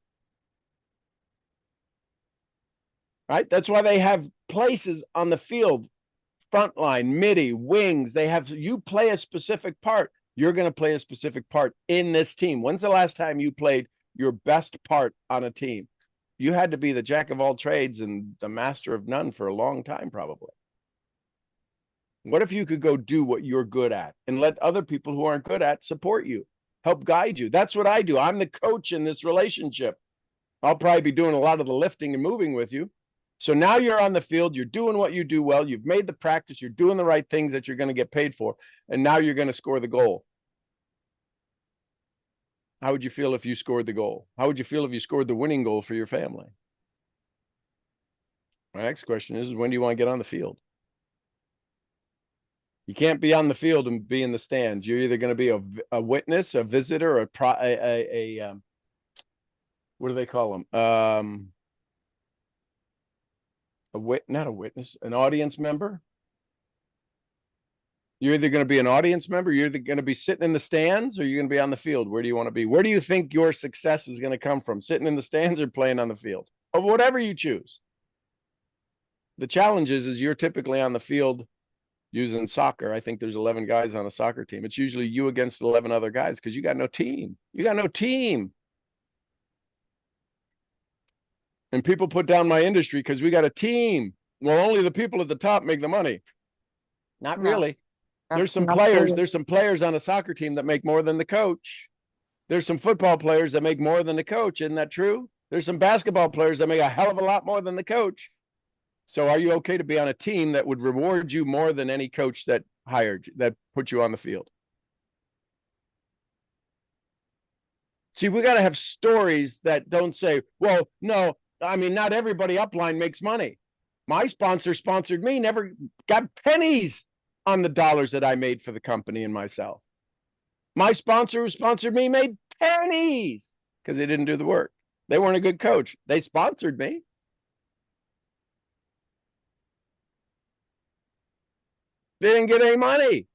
Right? That's why they have places on the field, front line, midi, wings. They have, you play a specific part. You're going to play a specific part in this team. When's the last time you played your best part on a team? You had to be the jack of all trades and the master of none for a long time, probably. What if you could go do what you're good at and let other people who aren't good at support you, help guide you? That's what I do. I'm the coach in this relationship. I'll probably be doing a lot of the lifting and moving with you. So now you're on the field, you're doing what you do well, you've made the practice, you're doing the right things that you're going to get paid for, and now you're going to score the goal. How would you feel if you scored the goal? How would you feel if you scored the winning goal for your family? My next question is, when do you want to get on the field? You can't be on the field and be in the stands. You're either going to be a witness, a visitor, what do they call them? Not a witness, an audience member. You're either going to be an audience member, you're either going to be sitting in the stands, or you're going to be on the field. Where do you want to be? Where do you think your success is going to come from? Sitting in the stands or playing on the field? Or whatever you choose. The challenge is you're typically on the field using soccer. I think there's 11 guys on a soccer team. It's usually you against 11 other guys because you got no team. You got no team. And people put down my industry because we got a team. Well, only the people at the top make the money. Not No, really. There's that's some not players. true. There's some players on a soccer team that make more than the coach. There's some football players that make more than the coach. Isn't that true? There's some basketball players that make a hell of a lot more than the coach. So are you okay to be on a team that would reward you more than any coach that hired you, that put you on the field? See, we got to have stories that don't say, well, no, I mean, not everybody upline makes money. My sponsor sponsored me, never got pennies on the dollars that I made for the company and myself. My sponsor who sponsored me made pennies because they didn't do the work. They weren't a good coach. They sponsored me. They didn't get any money.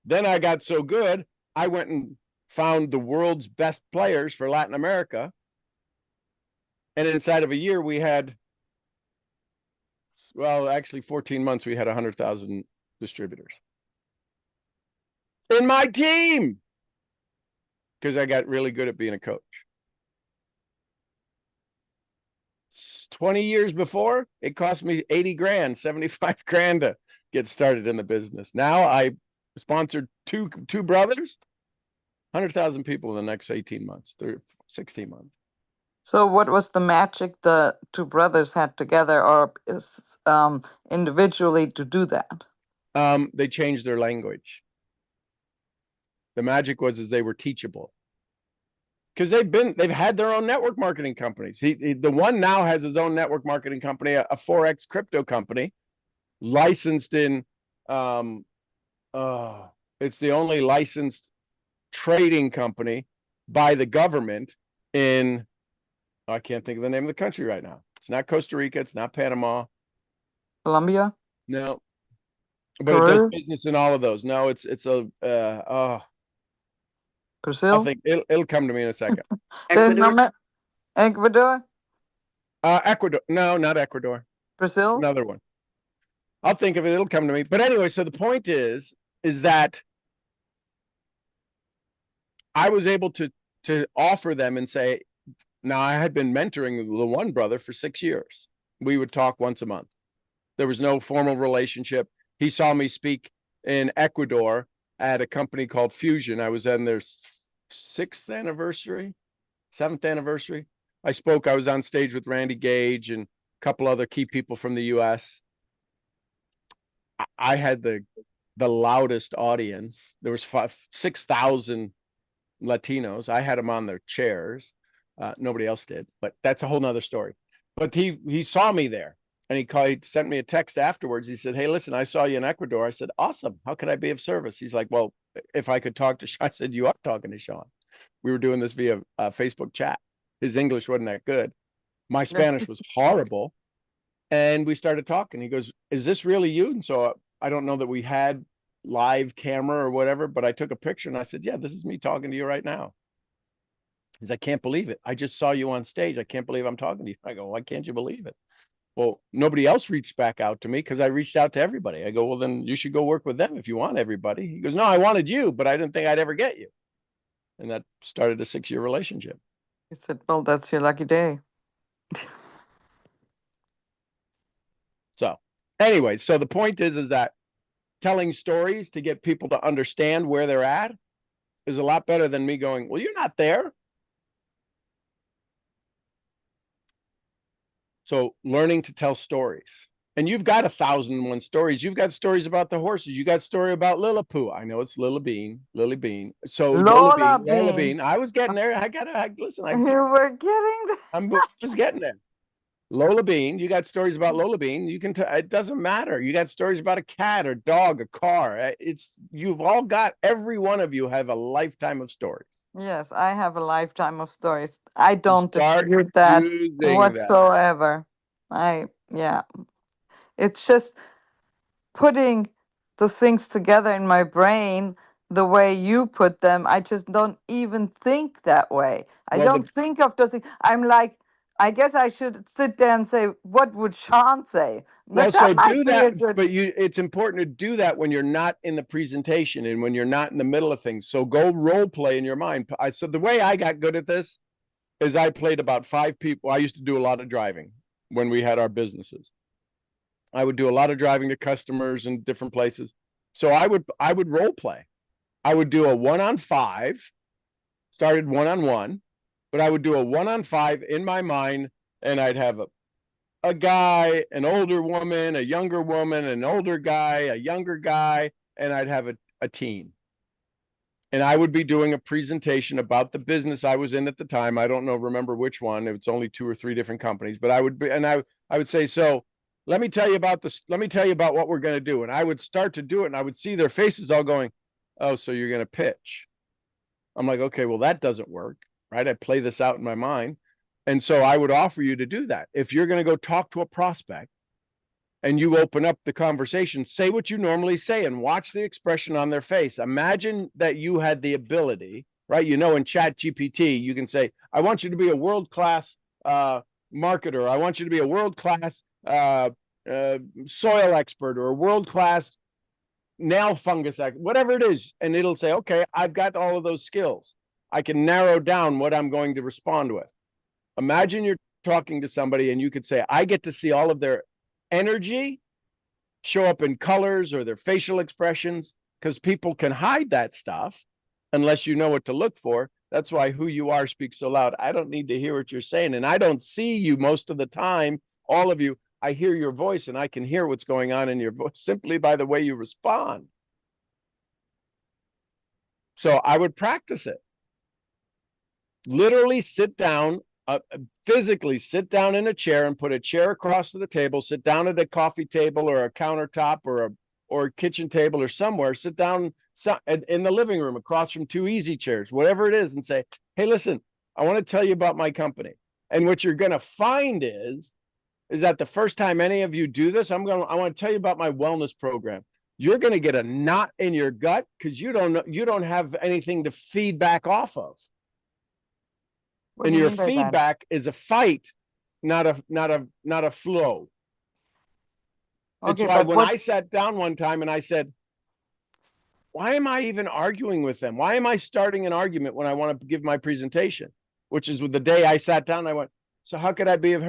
Then I got so good, I went and found the world's best players for Latin America. And inside of a year, we had, well, actually 14 months, we had 100,000 distributors in my team because I got really good at being a coach. 20 years before, it cost me 80 grand, 75 grand to get started in the business. Now I sponsored two brothers, 100,000 people in the next 18 months, 16 months. So what was the magic the two brothers had together or individually to do that? They changed their language. The magic was is they were teachable because they've had their own network marketing companies. The one now has his own network marketing company, a Forex crypto company, licensed in. It's the only licensed trading company by the government in. I can't think of the name of the country right now. It's not Costa Rica. It's not Panama. Colombia? No, but it does Peru? business in all of those. No, it's a. I'll Brazil? think it'll come to me in a second. There's no Ecuador. Ecuador? Ecuador. No, not Ecuador. It's Brazil? another one. I'll think of it. It'll come to me. But anyway, so the point is that I was able to offer them and say, now I had been mentoring the one brother for 6 years. We would talk once a month. There was no formal relationship. He saw me speak in Ecuador at a company called Fusion. I was on their 6th anniversary, 7th anniversary. I spoke. I was on stage with Randy Gage and a couple other key people from the U.S. I had the loudest audience. There was 6,000 Latinos. I had them on their chairs. Nobody else did, but that's a whole nother story. But he saw me there and he sent me a text afterwards. He said, hey, listen, I saw you in Ecuador. I said, awesome. How could I be of service? He's like, well, if I could talk to Sean. I said, you are talking to Sean. We were doing this via Facebook chat. His English wasn't that good. My Spanish was horrible. And we started talking. He goes, is this really you? And so I don't know that we had live camera or whatever, but I took a picture and I said, yeah, this is me talking to you right now. He's, I can't believe it. I just saw you on stage. I can't believe I'm talking to you. I go, why can't you believe it? Well, nobody else reached back out to me because I reached out to everybody. I go, well, then you should go work with them if you want everybody. He goes, no, I wanted you, but I didn't think I'd ever get you. And that started a 6-year relationship. He said, well, that's your lucky day. So anyway, so the point is that telling stories to get people to understand where they're at is a lot better than me going, well, you're not there. So learning to tell stories. And you've got 1,001 stories. You've got stories about the horses. You got story about Lilliput. I know it's Lily Bean. So Lola Lola Bean. Bean. I was getting there. Listen. You were getting there. I'm just getting there. Lola Bean. You got stories about Lola Bean. You can. It doesn't matter. You got stories about a cat or dog, a car. You've all got. Every one of you have a lifetime of stories. Yes, I have a lifetime of stories. I don't Start dispute that using that. whatsoever. Yeah. It's just putting the things together in my brain the way you put them. I just don't even think that way. I Well, don't think of those things. I'm like, I guess I should sit there and say, what would Sean say? well, But that so might do be that, a good. but it's important to do that when you're not in the presentation and when you're not in the middle of things. So go role play in your mind. So the way I got good at this is I played about 5 people. I used to do a lot of driving when we had our businesses. I would do a lot of driving to customers and different places. So I would role play. I would do a 1-on-5, started 1-on-1, but I would do a 1-on-5 in my mind, and I'd have a guy, an older woman, a younger woman, an older guy, a younger guy, and I'd have a teen. And I would be doing a presentation about the business I was in at the time. I don't know, remember which one. It's only 2 or 3 different companies, but I would be, and I would say, so let me tell you about this. Let me tell you about what we're going to do. And I would start to do it, and I would see their faces all going, oh, so you're going to pitch. I'm like, okay, well, that doesn't work, right? I play this out in my mind. And so I would offer you to do that. If you're going to go talk to a prospect and you open up the conversation, say what you normally say and watch the expression on their face. Imagine that you had the ability, right? You know, in Chat GPT, you can say, I want you to be a world-class marketer. I want you to be a world-class soil expert or a world-class nail fungus, whatever it is. And it'll say, okay, I've got all of those skills. I can narrow down what I'm going to respond with. Imagine you're talking to somebody and you could say, I get to see all of their energy show up in colors or their facial expressions, because people can hide that stuff unless you know what to look for. That's why who you are speaks so loud. I don't need to hear what you're saying. And I don't see you most of the time, all of you. I hear your voice and I can hear what's going on in your voice simply by the way you respond. So I would practice it. Literally sit down, physically sit down in a chair and put a chair across to the table, sit down at a coffee table or a countertop or a kitchen table or somewhere, sit down in the living room across from 2 easy chairs, whatever it is, and say, hey, listen, I want to tell you about my company. And what you're going to find is that the first time any of you do this, I want to tell you about my wellness program. You're going to get a knot in your gut because you don't have anything to feed back off of. What And do you your mean by that? feedback is a fight, not a flow. It's Okay, why but when what? I sat down one time and I said, why am I even arguing with them? Why am I starting an argument when I want to give my presentation? Which is with the day I sat down, I went, so how could I be of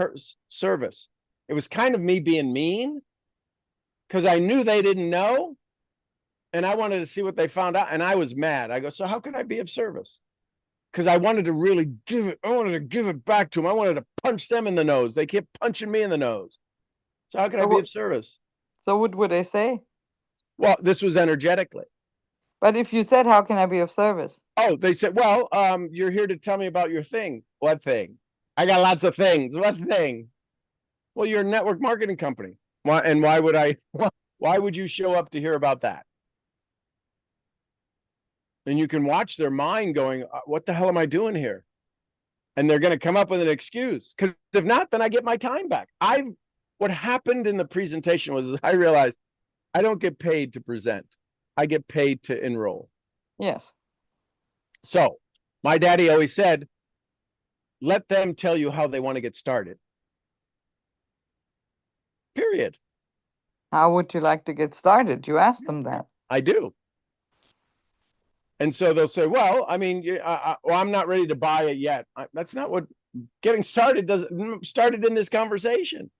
service? It was kind of me being mean because I knew they didn't know and I wanted to see what they found out. And I was mad. I go, so how could I be of service? Because I wanted to really I wanted to give it back to them. I wanted to punch them in the nose. They kept punching me in the nose. So how can I So be what? of service? So what would they say? Well, this was energetically. But if you said, "How can I be of service?" Oh, they said, well, you're here to tell me about your thing. What thing? I got lots of things. What thing? Well, you're a network marketing company. Why? And why would I? Why would you show up to hear about that? And you can watch their mind going, what the hell am I doing here? And they're going to come up with an excuse. Because if not, then I get my time back. What happened in the presentation was I realized I don't get paid to present. I get paid to enroll. Yes. So my daddy always said, let them tell you how they want to get started. Period. How would you like to get started? You asked them that. I do. And so they'll say, well, I mean, well, I'm not ready to buy it yet. That's not what getting started started in this conversation.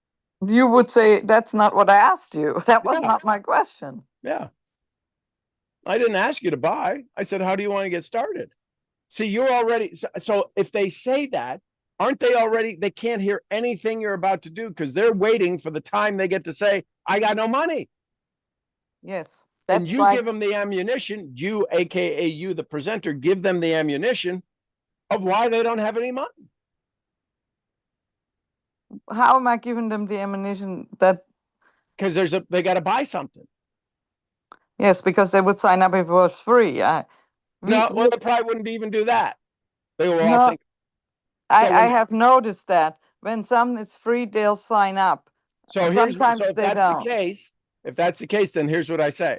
You would say, that's not what I asked you. That was Yeah. not my question. Yeah. I didn't ask you to buy. I said, how do you want to get started? See, you're already, so if they say that, aren't they already, they can't hear anything you're about to do because they're waiting for the time they get to say, I got no money. Yes. And That's you like, give them the ammunition, you, AKA you, the presenter, give them the ammunition of why they don't have any money. how am I giving them the ammunition that, Because they got to buy something. yes, because they would sign up if it was free. No, well, they probably wouldn't even do that. They were all no, thinking. So I have noticed that when some it's free, they'll sign up. so Sometimes if they that's the don't. case, If that's the case, then here's what I say.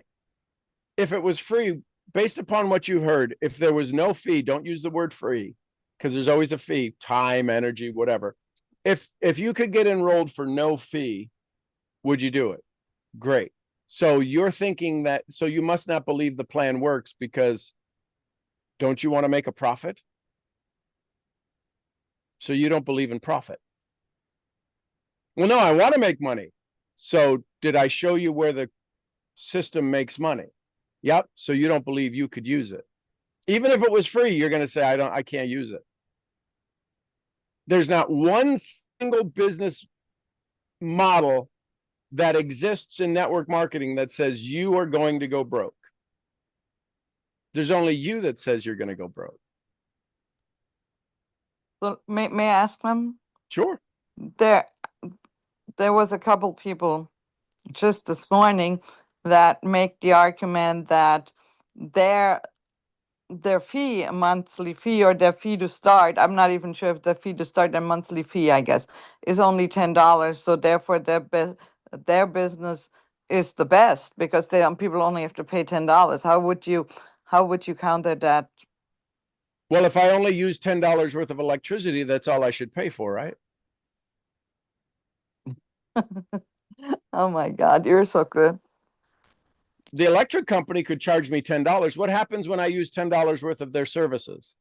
If it was free, based upon what you've heard, if there was no fee, don't use the word free, because there's always a fee, time, energy, whatever. If you could get enrolled for no fee, would you do it? Great. So you're thinking that, so you must not believe the plan works, because don't you want to make a profit? So you don't believe in profit. Well, no, I want to make money. So did I show you where the system makes money? Yep. So you don't believe you could use it. Even if it was free, you're going to say, I can't use it. There's not one single business model that exists in network marketing that says you are going to go broke. There's only you that says you're going to go broke. So may I ask them? Sure. There was a couple people just this morning that make the argument that their fee, a monthly fee, or their fee to start, I'm not even sure if the fee to start, a monthly fee, I guess, is only $10. So therefore their business is the best, because people only have to pay $10. How would you counter that? Well, if I only use $10 worth of electricity, that's all I should pay for, right? Oh my God, you're so good. The electric company could charge me $10. What happens when I use $10 worth of their services?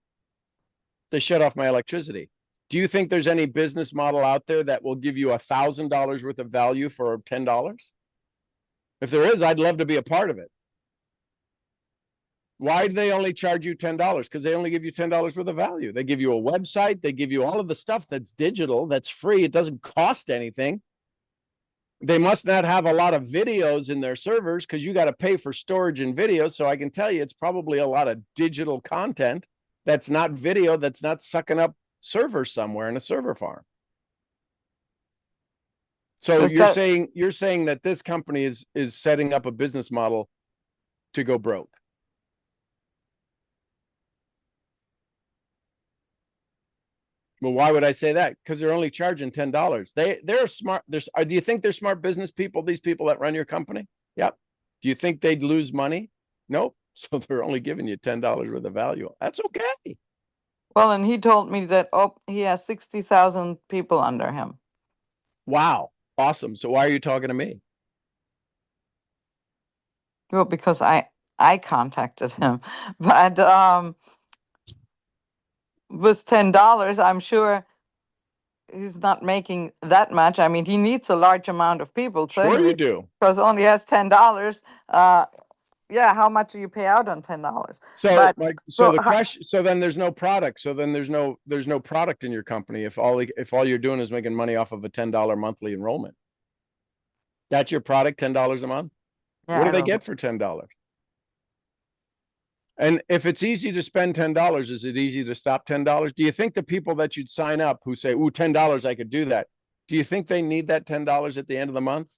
They shut off my electricity. Do you think there's any business model out there that will give you $1,000 worth of value for $10? If there is, I'd love to be a part of it. Why do they only charge you $10? Because they only give you $10 worth of value. They give you a website. They give you all of the stuff that's digital, that's free. It doesn't cost anything. They must not have a lot of videos in their servers, because you got to pay for storage and video. So I can tell you it's probably a lot of digital content that's not video, that's not sucking up servers somewhere in a server farm. So you're saying that this company is setting up a business model to go broke. Well, why would I say that? Because they're only charging $10. They're smart. Do you think they're smart business people, these people that run your company? Yep. Do you think they'd lose money? Nope. So they're only giving you $10 worth of value. That's okay. Well, and he told me that he has 60,000 people under him. Wow. Awesome. So why are you talking to me? Well, because I contacted him. But with $10, I'm sure he's not making that much. I mean, he needs a large amount of people, Sure certainly, you do. because only has $10. Yeah, how much do you pay out on $10? So But the question, so then there's no product. So then there's no product in your company if all you're doing is making money off of a $10 monthly enrollment. That's your product, $10 a month. yeah, What do they get for $10? And if it's easy to spend $10, is it easy to stop $10? Do you think the people that you'd sign up who say, "Ooh, $10, I could do that," do you think they need that $10 at the end of the month?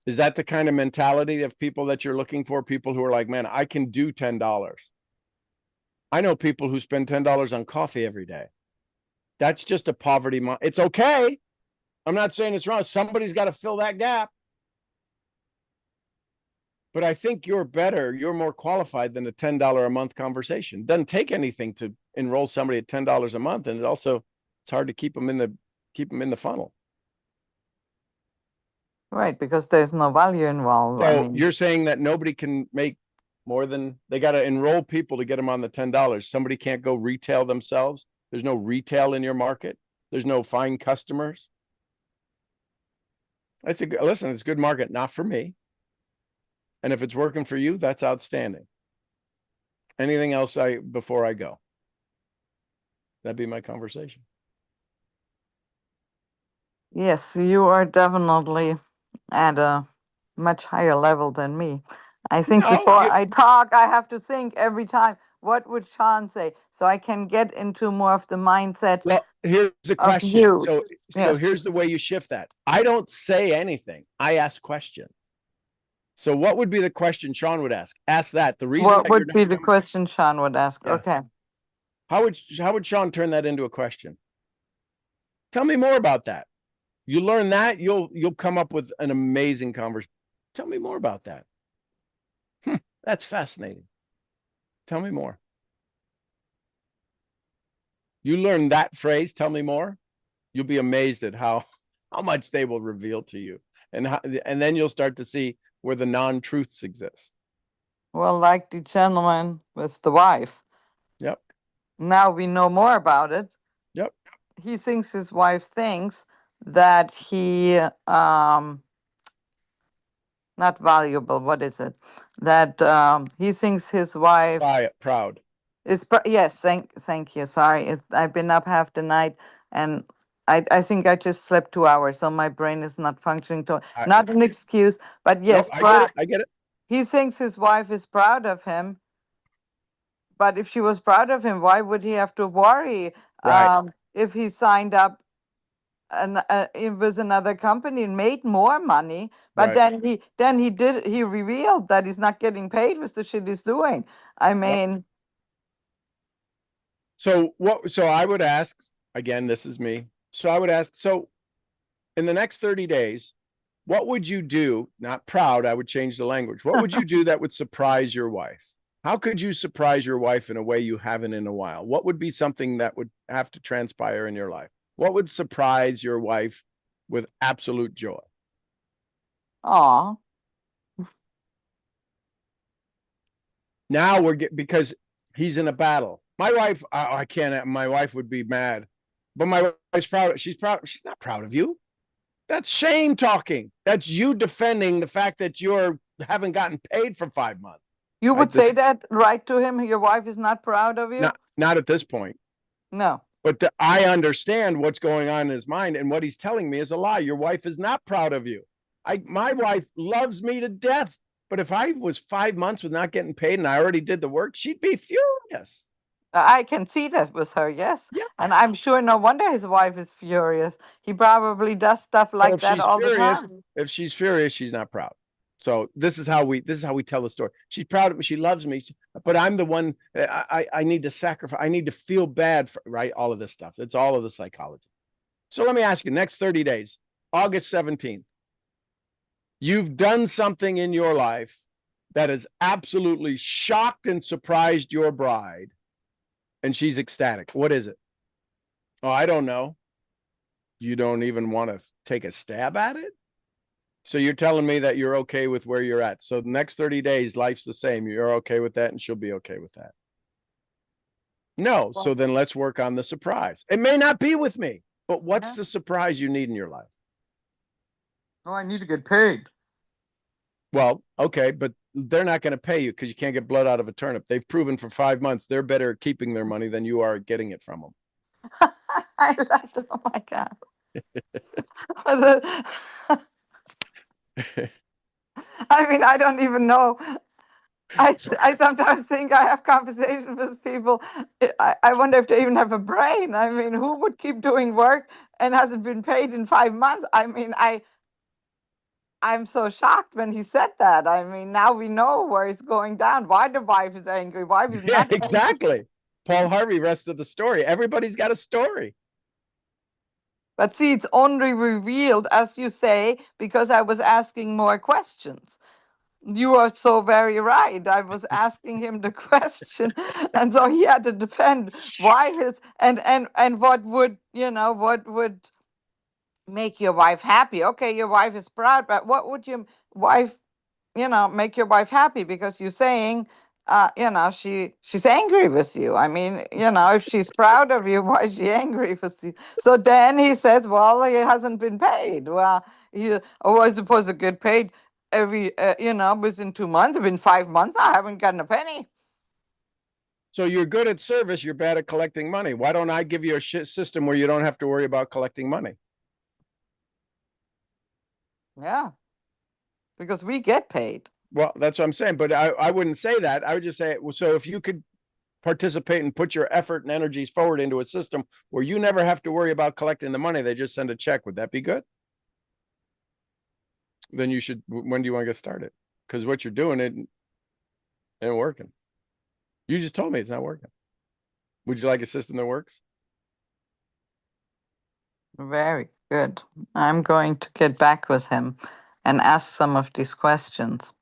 Is that the kind of mentality of people that you're looking for? People who are like, "Man, I can do $10." I know people who spend $10 on coffee every day. That's just a poverty. It's okay. I'm not saying it's wrong. Somebody's got to fill that gap. But I think you're better, you're more qualified than a $10 a month conversation. It doesn't take anything to enroll somebody at $10 a month. And it's hard to keep them in the funnel. right, because there's no value involved. So I mean, you're saying that nobody can make more than, they got to enroll people to get them on the $10. Somebody can't go retail themselves. There's no retail in your market. There's no find customers. Listen, it's a good market, not for me. And if it's working for you, that's outstanding. Anything else before I go? That'd be my conversation. yes, you are definitely at a much higher level than me. I think before I talk, I have to think every time, what would Sean say? So I can get into more of the mindset. Well, here's a of question. you. So Yes. here's the way you shift that. I don't say anything. I ask questions. So what would be the question Sean would ask? Ask that. The reason What would be the question Sean would ask? Yeah. Okay. How would Sean turn that into a question? Tell me more about that. You learn that, you'll come up with an amazing conversation. Tell me more about that. That's fascinating. Tell me more. You learn that phrase, tell me more. You'll be amazed at how much they will reveal to you. And then you'll start to see where the non-truths exist. Well, like the gentleman with the wife. Yep. Now we know more about it. Yep. He thinks his wife thinks that he not valuable, what is it? That he thinks his wife Proud. is yes, thank you. Sorry. I've been up half the night and I think I just slept 2 hours, so my brain is not functioning to not an excuse, but Nope, yes, I get it. I get it. he thinks his wife is proud of him. But if she was proud of him, why would he have to worry Right. if he signed up it was another company and made more money? But Right. he revealed that he's not getting paid with the shit he's doing. I Yep. mean, So I would ask, again, this is me. So I would ask, so in the next 30 days, what would you do? Not proud, I would change the language. What would you do that would surprise your wife? How could you surprise your wife in a way you haven't in a while? What would be something that would have to transpire in your life? What would surprise your wife with absolute joy? aw, Now because he's in a battle. My wife, I can't, my wife would be mad, but my wife's proud. She's proud. She's not proud of you. That's shame talking. That's you defending the fact that you're haven't gotten paid for 5 months. you Right? would say that right to him? Your wife is not proud of you? Not at this point. No. But I understand what's going on in his mind, and what he's telling me is a lie. Your wife is not proud of you. My wife loves me to death. But if I was 5 months with not getting paid and I already did the work, she'd be furious. I can see that with her, yes. Yeah. And I'm sure no wonder his wife is furious. He probably does stuff But like that all the time. if she's furious, she's not proud. So this is how we tell the story. She's proud of me. She loves me, but I'm the one. I need to sacrifice. I need to feel bad for right. All of this stuff. It's all of the psychology. So let me ask you: next 30 days, August 17th, you've done something in your life that has absolutely shocked and surprised your bride, and she's ecstatic. What is it? Oh, I don't know. You don't even want to take a stab at it? So you're telling me that you're okay with where you're at. So the next 30 days, life's the same. You're okay with that, and she'll be okay with that. No. So Well, then let's work on the surprise. It may not be with me, but what's yeah. the surprise you need in your life? Oh, I need to get paid. Well, okay, but they're not going to pay you because you can't get blood out of a turnip. They've proven for 5 months they're better at keeping their money than you are at getting it from them. I laughed. Oh my God. I mean, I don't even know. I sometimes think I have conversations with people. I wonder if they even have a brain. I mean, who would keep doing work and hasn't been paid in 5 months? I mean, I'm so shocked when he said that. I mean, now we know where it's going down. Why the wife is angry. Wife is Yeah, not angry. exactly. Paul Harvey, rest of the story. Everybody's got a story. But see, it's only revealed, as you say, because I was asking more questions. You are so very right. I was asking him the question, and so he had to defend why his and what would what would make your wife happy? Okay, your wife is proud, but what would your wife make your wife happy? Because you're saying she's angry with you. I mean, if she's proud of you, why is she angry with you? So then he says, well, he hasn't been paid. Well, he was supposed to get paid every within 2 months. Within 5 months I haven't gotten a penny. So you're good at service, you're bad at collecting money. Why don't I give you a shit system where you don't have to worry about collecting money? Yeah, because we get paid. Well, that's what I'm saying. But I wouldn't say that. I would just say, well, so if you could participate and put your effort and energies forward into a system where you never have to worry about collecting the money, they just send a check. Would that be good? Then you should. When do you want to get started? Because what you're doing it ain't working. You just told me it's not working. Would you like a system that works? Very Good. I'm going to get back with him and ask some of these questions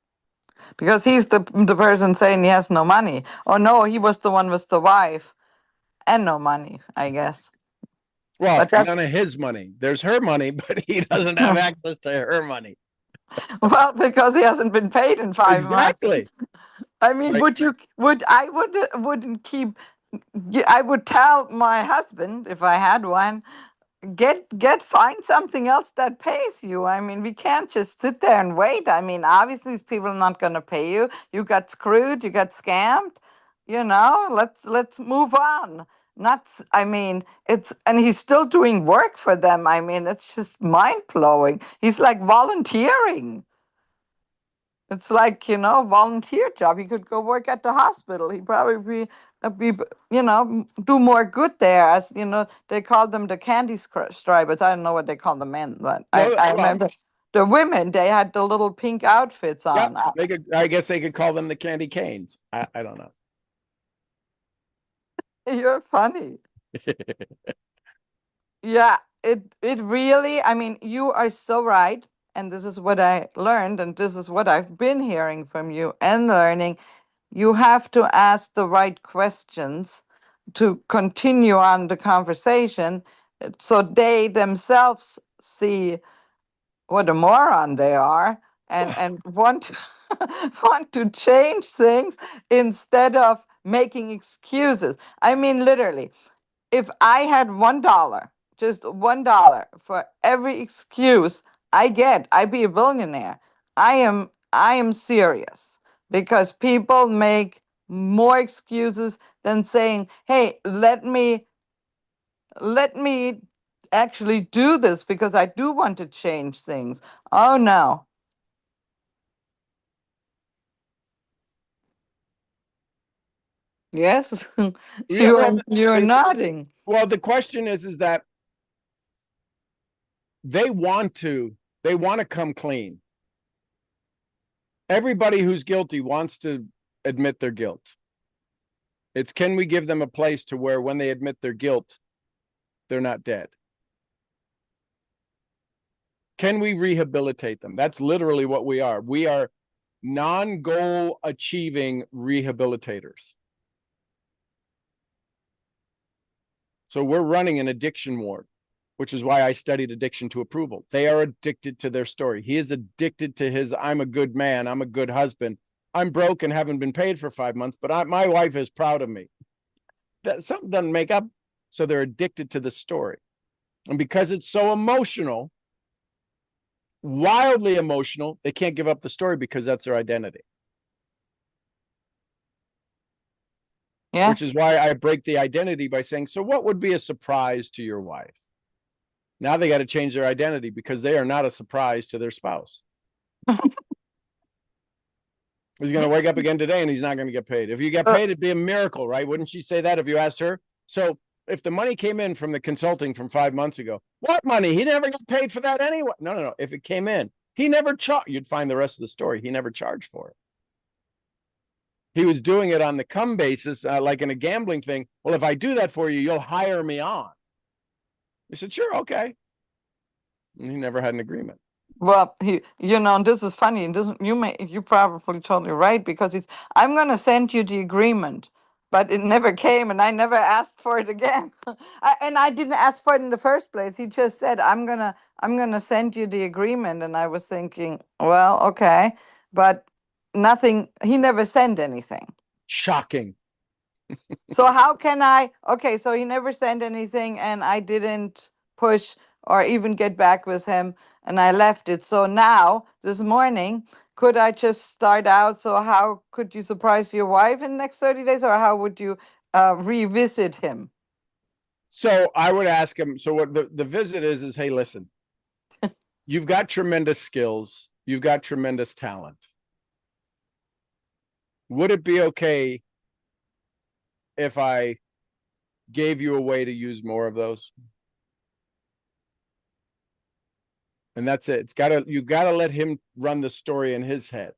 because he's the person saying he has no money. Oh no, he was the one with the wife and no money, I guess. Well, But that's none of his money. There's her money, but he doesn't have access to her money. well, because he hasn't been paid in 5 months. Exactly. I mean, Like, wouldn't keep. I would tell my husband if I had one, find something else that pays you. I mean, we can't just sit there and wait. I mean, obviously these people are not going to pay you. You got screwed, you got scammed. Let's move on. I mean, it's and he's still doing work for them. I mean, it's just mind blowing. He's like volunteering. It's like, volunteer job. He could go work at the hospital. He'd probably do more good there. As they call them the candy stripers. I don't know what they call the men, but I, no, I well, remember the women. They had the little pink outfits yep. on. I guess they could call them the candy canes. I don't know. You're funny. Yeah, it really. I mean, you are so right. And this is what I learned, and this is what I've been hearing from you and learning. You have to ask the right questions to continue on the conversation so they themselves see what a moron they are and want to, want to change things instead of making excuses. I mean, literally, if I had $1, just $1 for every excuse I get, I'd be a billionaire. I am serious because people make more excuses than saying, "Hey, let me actually do this because I do want to change things." Oh no. Yes. Yeah, well, You're it, nodding. well, the question is that they want to come clean. Everybody who's guilty wants to admit their guilt. It's can we give them a place to where when they admit their guilt, they're not dead? Can we rehabilitate them? That's literally what we are. We are non-goal achieving rehabilitators. So we're running an addiction ward, which is why I studied addiction to approval. They are addicted to their story. He is addicted to his, I'm a good man, I'm a good husband. I'm broke and haven't been paid for 5 months, but my wife is proud of me. That something doesn't make up. So they're addicted to the story. And because it's so emotional, wildly emotional, they can't give up the story because that's their identity. Yeah. Which is why I break the identity by saying, so what would be a surprise to your wife? Now they got to change their identity because they are not a surprise to their spouse. He's going to wake up again today and he's not going to get paid. If you get paid, it'd be a miracle, right? Wouldn't she say that if you asked her? So if the money came in from the consulting from 5 months ago, what money? He never got paid for that anyway. No. If it came in, he never charged. You'd find the rest of the story. He never charged for it. He was doing it on the come basis, like in a gambling thing. Well, if I do that for you, you'll hire me on. He said, sure, okay. And he never had an agreement. Well, this is funny. And you probably totally right because I'm going to send you the agreement, but it never came, and I never asked for it again. And I didn't ask for it in the first place. He just said, I'm gonna send you the agreement," and I was thinking, well, okay, but nothing. He never sent anything. Shocking. So how can I? Okay, so he never sent anything, and I didn't push or even get back with him, and I left it. So now, this morning, could I just start out? So how could you surprise your wife in the next 30 days, or how would you revisit him? So I would ask him. So what the visit is, hey, listen, you've got tremendous skills. You've got tremendous talent. Would it be okay if I gave you a way to use more of those? And that's it. You gotta let him run the story in his head.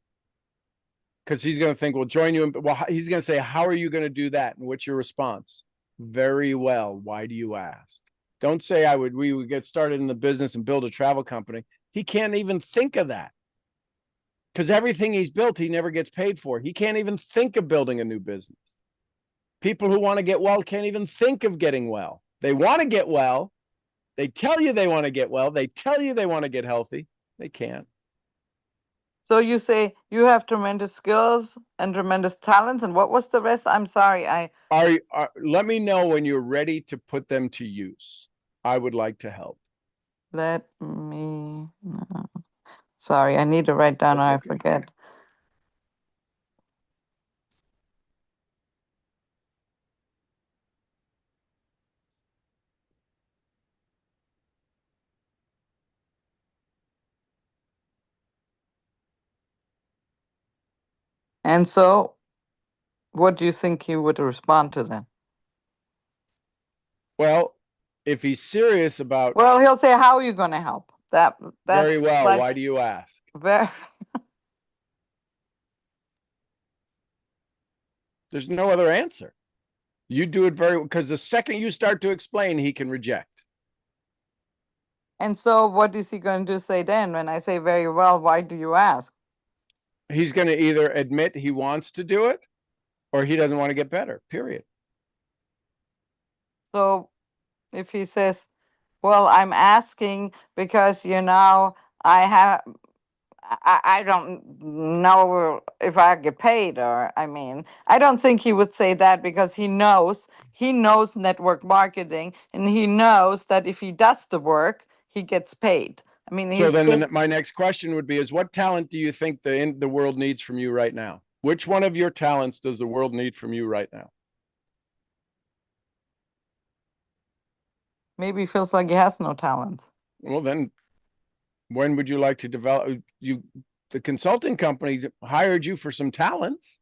Because he's gonna think, we'll join you. Well, he's gonna say, how are you gonna do that? And what's your response? Very well. Why do you ask? Don't say we would get started in the business and build a travel company. He can't even think of that because everything he's built, he never gets paid for. He can't even think of building a new business. People who want to get well can't even think of getting well. They want to get well. They tell you they want to get well. They tell you they want to get healthy. They can't. So you say you have tremendous skills and tremendous talents, and what was the rest? I'm sorry, Let me know when you're ready to put them to use. I would like to help. let me know. Sorry, I need to write down or I forget. And so, what do you think he would respond to then? Well, if he's serious about Well, he'll say, "How are you going to help?" That's very well, like why do you ask? very. There's no other answer. You do it very because the second you start to explain, he can reject. And so, what is he going to say then when I say, "Very well, why do you ask?" He's going to either admit he wants to do it or he doesn't want to get better, period. So, if he says, "Well, I'm asking because I have I don't know if I get paid," or I mean, I don't think he would say that because he knows network marketing and he knows that if he does the work, he gets paid. I mean, So he's then been, my next question would be is what talent do you think the world needs from you right now? Which one of your talents does the world need from you right now? maybe he feels like he has no talents. Well, then when would you like to develop you the consulting company hired you for some talents?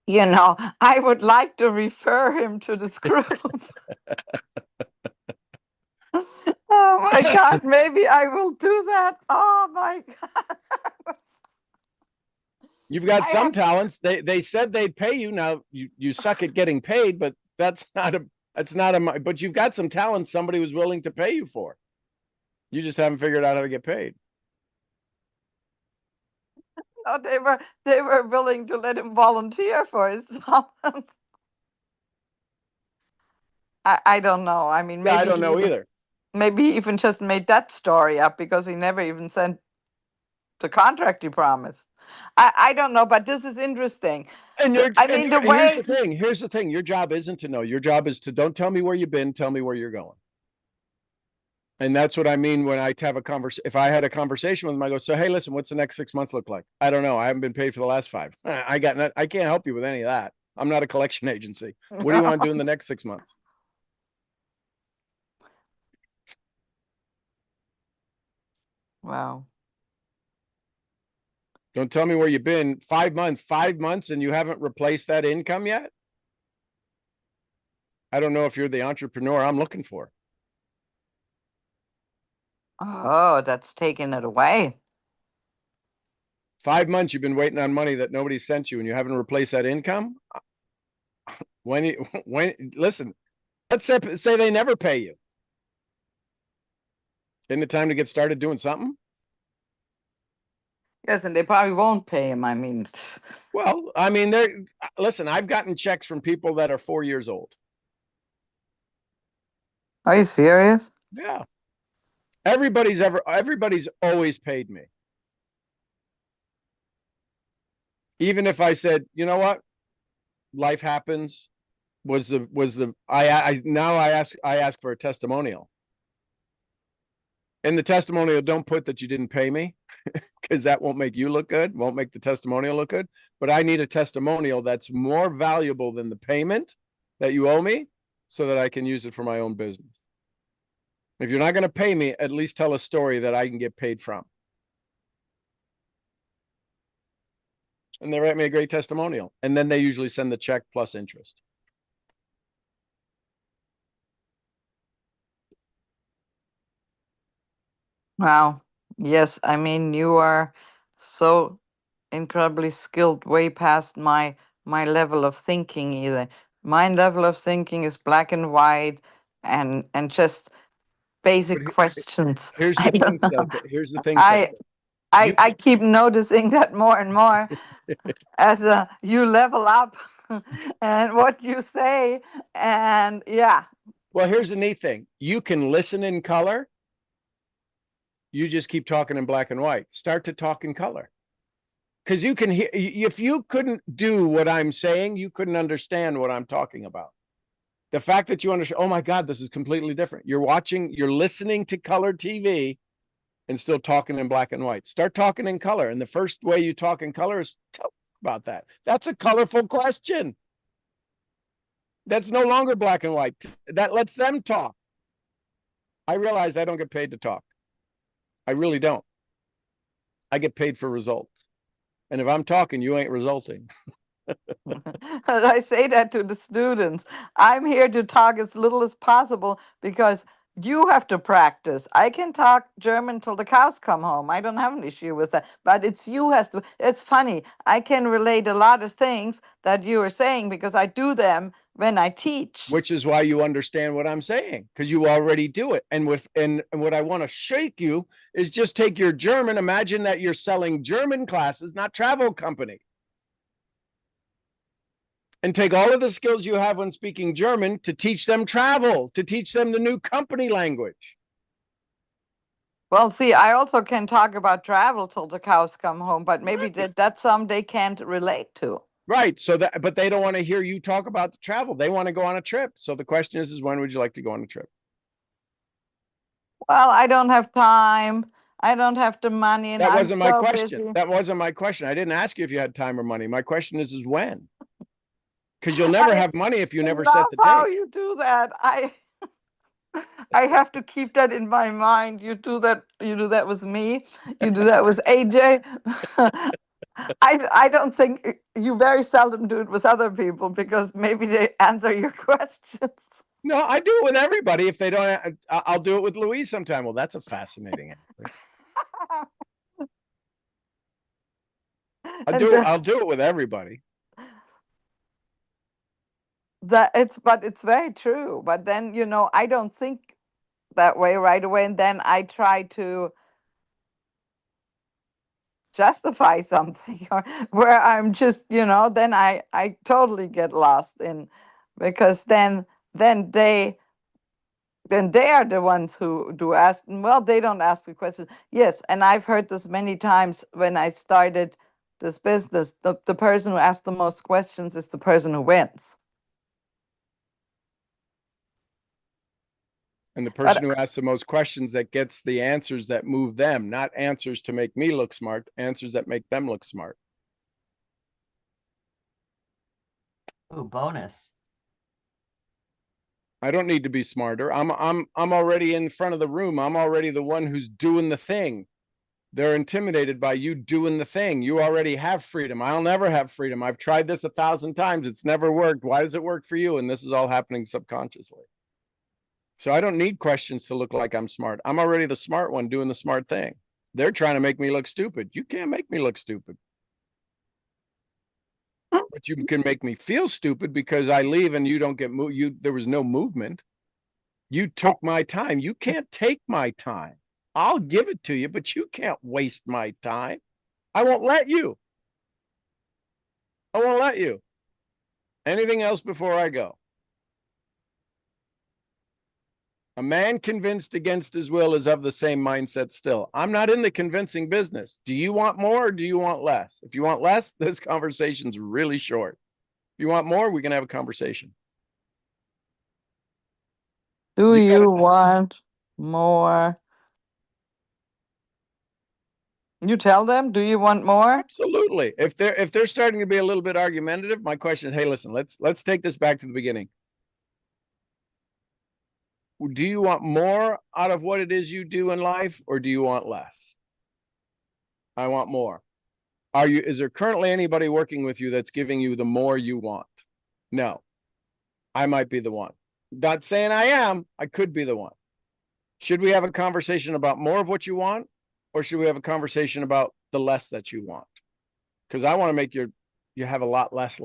I would like to refer him to this group. Oh my God, maybe I will do that. Oh my God. You've got I some have talents. They said they'd pay you. Now you suck at getting paid, but that's not a but you've got some talents somebody was willing to pay you for. You just haven't figured out how to get paid. no, they were willing to let him volunteer for his talents. I don't know. I mean, Yeah, I don't know either. maybe he even just made that story up because he never even sent the contract he promised. I don't know, but this is interesting. And So, you're I and mean, the you're, here's way the thing. Here's the thing. Your job isn't to know. Your job is to don't tell me where you've been. Tell me where you're going. And that's what I mean when I have a conversation. If I had a conversation with them, I go, so hey, listen, what's the next 6 months look like? I don't know. I haven't been paid for the last 5. I can't help you with any of that. I'm not a collection agency. What do you want to do in the next 6 months? wow. Don't tell me where you've been 5 months, and you haven't replaced that income yet. I don't know if you're the entrepreneur I'm looking for. Oh, that's taking it away. 5 months you've been waiting on money that nobody sent you, and you haven't replaced that income. When listen, let's say they never pay you. Isn't it time to get started doing something? Yes, and they probably won't pay him. I mean, Well, I mean, listen, I've gotten checks from people that are 4 years old. are you serious? Yeah. Everybody's always paid me. Even if I said, you know what, life happens. I ask for a testimonial. In the testimonial, don't put that you didn't pay me because that won't make you look good, won't make the testimonial look good. But I need a testimonial that's more valuable than the payment that you owe me so that I can use it for my own business. If you're not going to pay me, at least tell a story that I can get paid from. And they write me a great testimonial. And then they usually send the check plus interest. Wow. Yes, I mean, you are so incredibly skilled, way past my level of thinking either. my level of thinking is black and white and just basic But questions. here's I the thing, don't know. Sota. Here's the thing, I Sota. I You I keep noticing that more and more as you level up and what you say, and yeah. well, here's the neat thing. You can listen in color. You just keep talking in black and white. Start to talk in color. Because you can hear, if you couldn't do what I'm saying, you couldn't understand what I'm talking about. The fact that you understand, oh my God, this is completely different. You're listening to color TV and still talking in black and white. Start talking in color. And the first way you talk in color is tell about that. That's a colorful question. That's no longer black and white. That lets them talk. I realize I don't get paid to talk. I really don't. I get paid for results. And if I'm talking, you ain't resulting. I say that to the students. I'm here to talk as little as possible because you have to practice. I can talk German till the cows come home. I don't have an issue with that. But it's you has to. It's funny. I can relate a lot of things that you are saying because I do them when I teach. Which is why you understand what I'm saying, because you already do it. And what I want to shake you is just take your German. Imagine that you're selling German classes, not travel company. And take all of the skills you have when speaking German to teach them travel, to teach them the new company language. Well, see, I also can talk about travel till the cows come home, but maybe Right. that's some they can't relate to. Right. So that, but they don't want to hear you talk about the travel. They want to go on a trip. So the question is when would you like to go on a trip? Well, I don't have time. I don't have the money, and That I'm wasn't my so question. busy. That wasn't my question. I didn't ask you if you had time or money. My question is when? Because you'll never I have money if you never set love the how date. you do that. I have to keep that in my mind. You do that with me. You do that with AJ. I don't think you very seldom do it with other people because maybe they answer your questions. No, I do it with everybody. If they don't, I'll do it with Louise sometime. Well, that's a fascinating answer. And I'll do it with everybody. but it's very true. But then, I don't think that way right away, and then I try to justify something or where I'm just, then I totally get lost in, because then they are the ones who do ask. Well, they don't ask the question. Yes, and I've heard this many times when I started this business. The person who asks the most questions is the person who wins. And the But person who asks the most questions that gets the answers that move them, not answers to make me look smart, answers that make them look smart. Ooh, bonus. I don't need to be smarter. I'm already in front of the room. I'm already the one who's doing the thing. They're intimidated by you doing the thing. You already have freedom. I'll never have freedom. I've tried this 1,000 times. It's never worked. Why does it work for you? And this is all happening subconsciously. So I don't need questions to look like I'm smart. I'm already the smart one doing the smart thing. They're trying to make me look stupid. You can't make me look stupid. But you can make me feel stupid because I leave and you don't get moved. There was no movement. You took my time. You can't take my time. I'll give it to you, but you can't waste my time. I won't let you. I won't let you. Anything else before I go? A man convinced against his will is of the same mindset still. I'm not in the convincing business. Do you want more or do you want less? If you want less, this conversation's really short. If you want more, we can have a conversation. do You you gotta want more? You tell them, do you want more? absolutely. If they're starting to be a little bit argumentative, my question is, hey, listen, let's take this back to the beginning. Do you want more out of what it is you do in life, or do you want less? I want more. Is there currently anybody working with you that's giving you the more you want? No. I might be the one. Not saying I am. I could be the one. Should we have a conversation about more of what you want, or should we have a conversation about the less that you want? Because I want to make you have a lot less.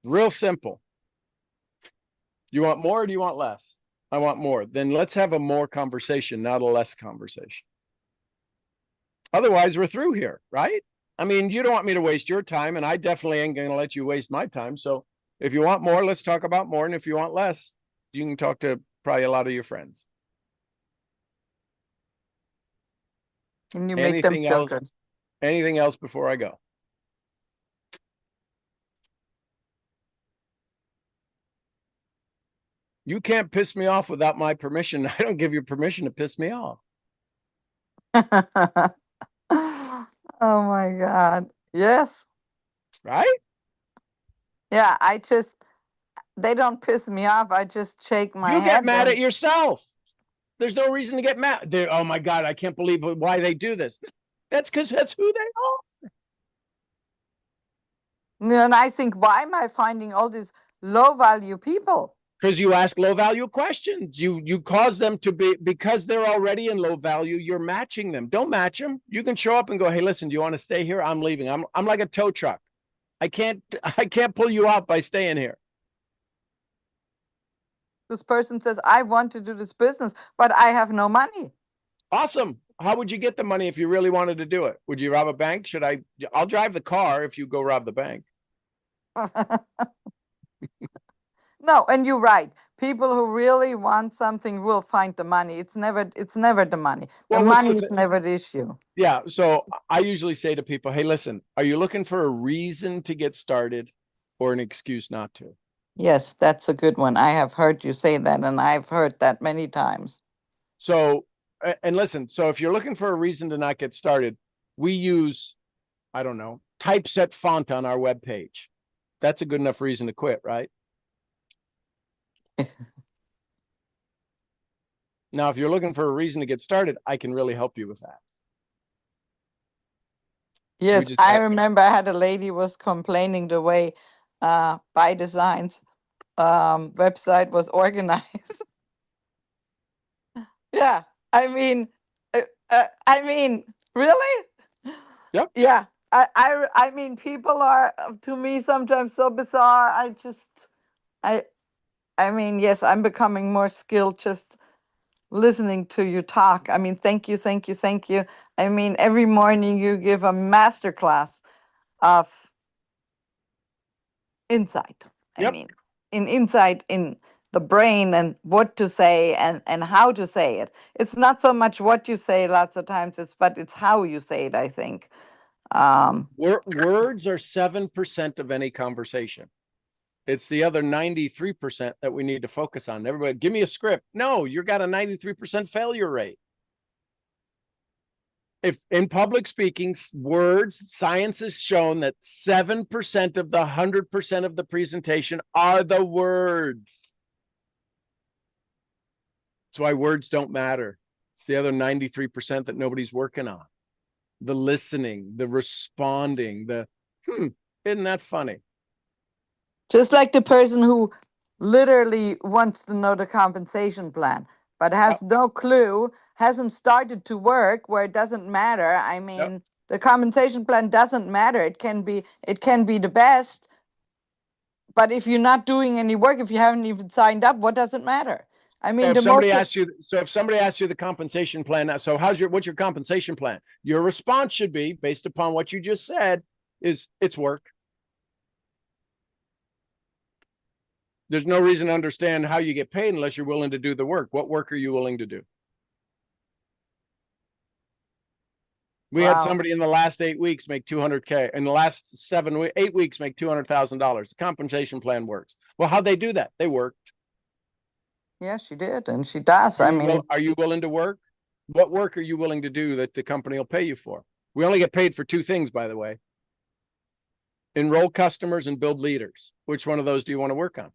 Real simple. You want more or do you want less? I want more. Then let's have a more conversation, not a less conversation. Otherwise, we're through here, right? I mean, you don't want me to waste your time, and I definitely ain't going to let you waste my time. So if you want more, let's talk about more. And if you want less, you can talk to probably a lot of your friends. And you make them feel good. Anything else before I go? You can't piss me off without my permission. I don't give you permission to piss me off. Oh my God. Yes. Right? Yeah, they don't piss me off. I just shake my You head. get mad at yourself. There's no reason to get mad. Oh my God, I can't believe why they do this. That's because that's who they are. And I think, why am I finding all these low value people? Because you ask low value questions. You cause them to be, because they're already in low value, you're matching them. Don't match them. You can show up and go, hey, listen, do you want to stay here? I'm leaving. I'm like a tow truck. I can't pull you out by staying here. This person says, I want to do this business, but I have no money. Awesome. How would you get the money if you really wanted to do it? Would you rob a bank? I'll drive the car if you go rob the bank. No, and you're right. People who really want something will find the money. It's never the money. The money is never the issue. Yeah. So I usually say to people, hey, listen, are you looking for a reason to get started or an excuse not to? Yes, that's a good one. I have heard you say that, and I've heard that many times. So, and listen, so if you're looking for a reason to not get started, we use, I don't know, typeset font on our webpage. That's a good enough reason to quit, right? Now, if you're looking for a reason to get started, I can really help you with that. Yes, I remember I had a lady was complaining the way By Design's website was organized. Yeah, I mean, really? Yep. Yeah, I mean, people are to me sometimes so bizarre. I mean, yes, I'm becoming more skilled just listening to you talk. I mean, thank you, thank you, thank you. I mean, every morning you give a master class of insight. Yep. I mean, insight in the brain and what to say and how to say it. It's not so much what you say lots of times, but it's how you say it, I think. Words are 7% of any conversation. It's the other 93% that we need to focus on. Everybody, give me a script. No, you got a 93% failure rate. If in public speaking, words, science has shown that 7% of the 100% of the presentation are the words. That's why words don't matter. It's the other 93% that nobody's working on. The listening, the responding, isn't that funny? Just like the person who literally wants to know the compensation plan, but has no clue, hasn't started to work, where it doesn't matter. I mean, the compensation plan doesn't matter. It can be the best, but if you're not doing any work, if you haven't even signed up, what does it matter? I mean, so if somebody asks you the compensation plan, so what's your compensation plan? Your response should be, based upon what you just said, is it's work. There's no reason to understand how you get paid unless you're willing to do the work. What work are you willing to do? We had somebody in the last 8 weeks make $200K. In the last 8 weeks make $200,000. The compensation plan works. Well, how'd they do that? They worked. Yeah, she did, and she does. Are you willing to work? What work are you willing to do that the company will pay you for? We only get paid for 2 things, by the way. Enroll customers and build leaders. Which one of those do you want to work on?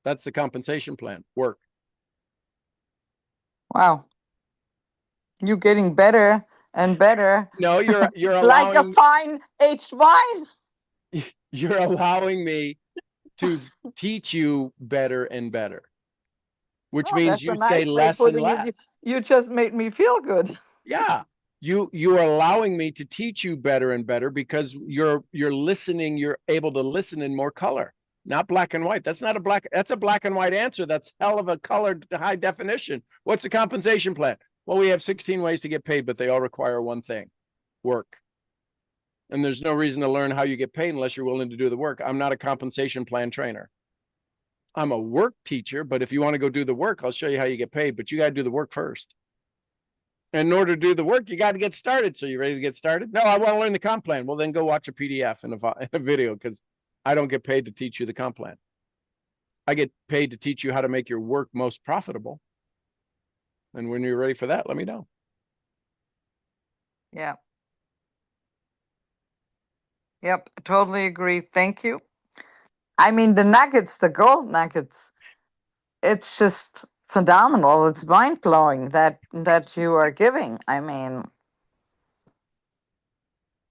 That's the compensation plan. Work. Wow. You're getting better and better. No, you're allowing, like a fine aged wine. You're allowing me to teach you better and better, which means you say less and less. You just made me feel good. Yeah. You are allowing me to teach you better and better because you're listening, you're able to listen in more color, not black and white. That's a black and white answer. That's hell of a colored high definition. What's the compensation plan? Well, we have 16 ways to get paid, but they all require one thing: work. And there's no reason to learn how you get paid unless you're willing to do the work. I'm not a compensation plan trainer. I'm a work teacher, but if you want to go do the work, I'll show you how you get paid, but you got to do the work first. And in order to do the work, you got to get started. So you ready to get started? No, I want to learn the comp plan. Well, then go watch a PDF and a video, because I don't get paid to teach you the comp plan. I get paid to teach you how to make your work most profitable. And when you're ready for that, let me know. Yeah. Yep, totally agree. Thank you. I mean, the nuggets, the gold nuggets, it's just phenomenal. It's mind blowing that you are giving. I mean,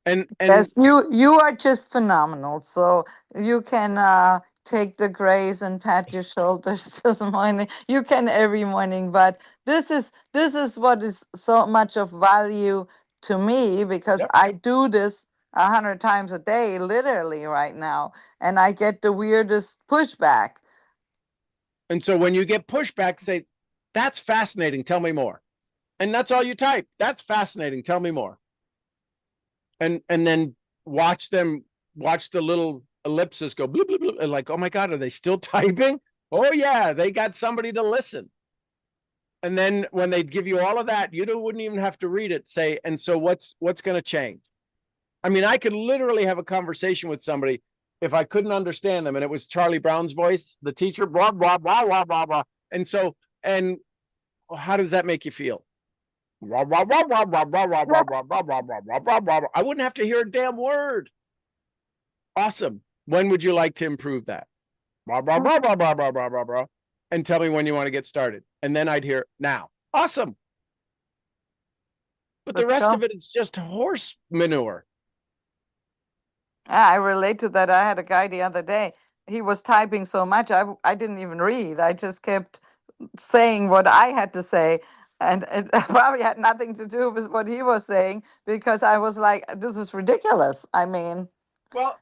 And yes, you are just phenomenal. So you can take the grace and pat your shoulders this morning. You can every morning, but this is what is so much of value to me, because yep. I do this 100 times a day, literally right now, and I get the weirdest pushback. And so when you get pushback, say, that's fascinating. Tell me more. And that's all you type. That's fascinating. Tell me more. And then watch the little ellipsis go bloop, bloop, bloop, and like, oh my God, are they still typing? Oh yeah, they got somebody to listen. And then when they give you all of that, you wouldn't even have to read it. Say, and so what's going to change? I mean, I could literally have a conversation with somebody if I couldn't understand them, and it was Charlie Brown's voice, the teacher, blah, blah, blah, blah, blah, blah. And so, and how does that make you feel? I wouldn't have to hear a damn word. Awesome. When would you like to improve that? And tell me when you want to get started. And then I'd hear now. Awesome. But the rest of it is just horse manure. I relate to that. I had a guy the other day. He was typing so much, I didn't even read. I just kept saying what I had to say. And it probably had nothing to do with what he was saying, because I was like, this is ridiculous. I mean, well,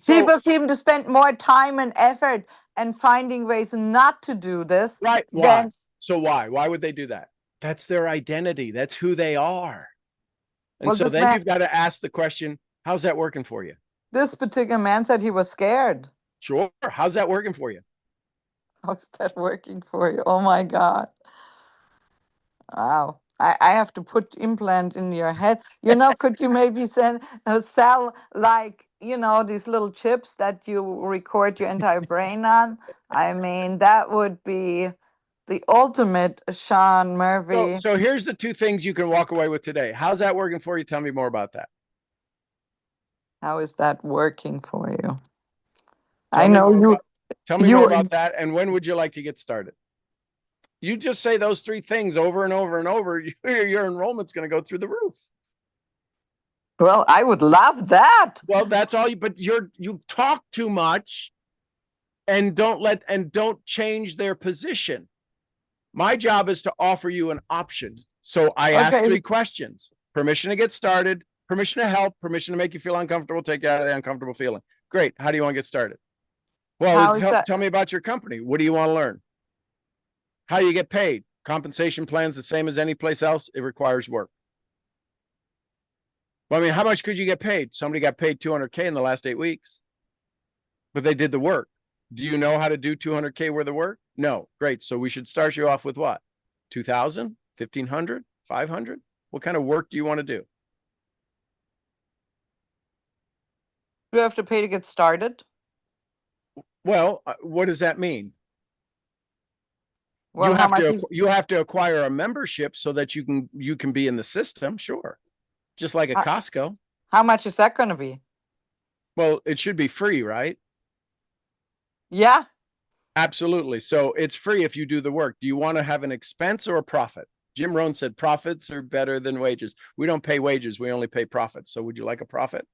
people seem to spend more time and effort and finding ways not to do this. Right. Why? So why? Why would they do that? That's their identity. That's who they are. And well, so then you've got to ask the question, how's that working for you? This particular man said he was scared. Sure. How's that working for you? How's that working for you? Oh my God. Wow. I have to put implant in your head. Could you maybe sell like, these little chips that you record your entire brain on? I mean, that would be the ultimate Sean Murphy. So here's the two things you can walk away with today. How's that working for you? Tell me more about that. How is that working for you? Tell me more about that. And when would you like to get started? You just say those three things over and over and over, your enrollment's going to go through the roof. Well, I would love that. Well, that's all but you talk too much and don't change their position. My job is to offer you an option. So I ask three questions: permission to get started, permission to help, permission to make you feel uncomfortable, take you out of the uncomfortable feeling. Great. How do you want to get started? Well, tell me about your company. What do you want to learn? How do you get paid? Compensation plan's the same as any place else. It requires work. Well, I mean, how much could you get paid? Somebody got paid $200K in the last 8 weeks, but they did the work. Do you know how to do $200K worth of work? No. Great. So we should start you off with what? 2,000, 1,500, 500? What kind of work do you want to do? Do you have to pay to get started? Well, what does that mean? Well, you have to acquire a membership so that you can be in the system. Sure. Just like a Costco. How much is that going to be? Well, it should be free, right? Yeah. Absolutely. So it's free if you do the work. Do you want to have an expense or a profit? Jim Rohn said profits are better than wages. We don't pay wages. We only pay profits. So would you like a profit?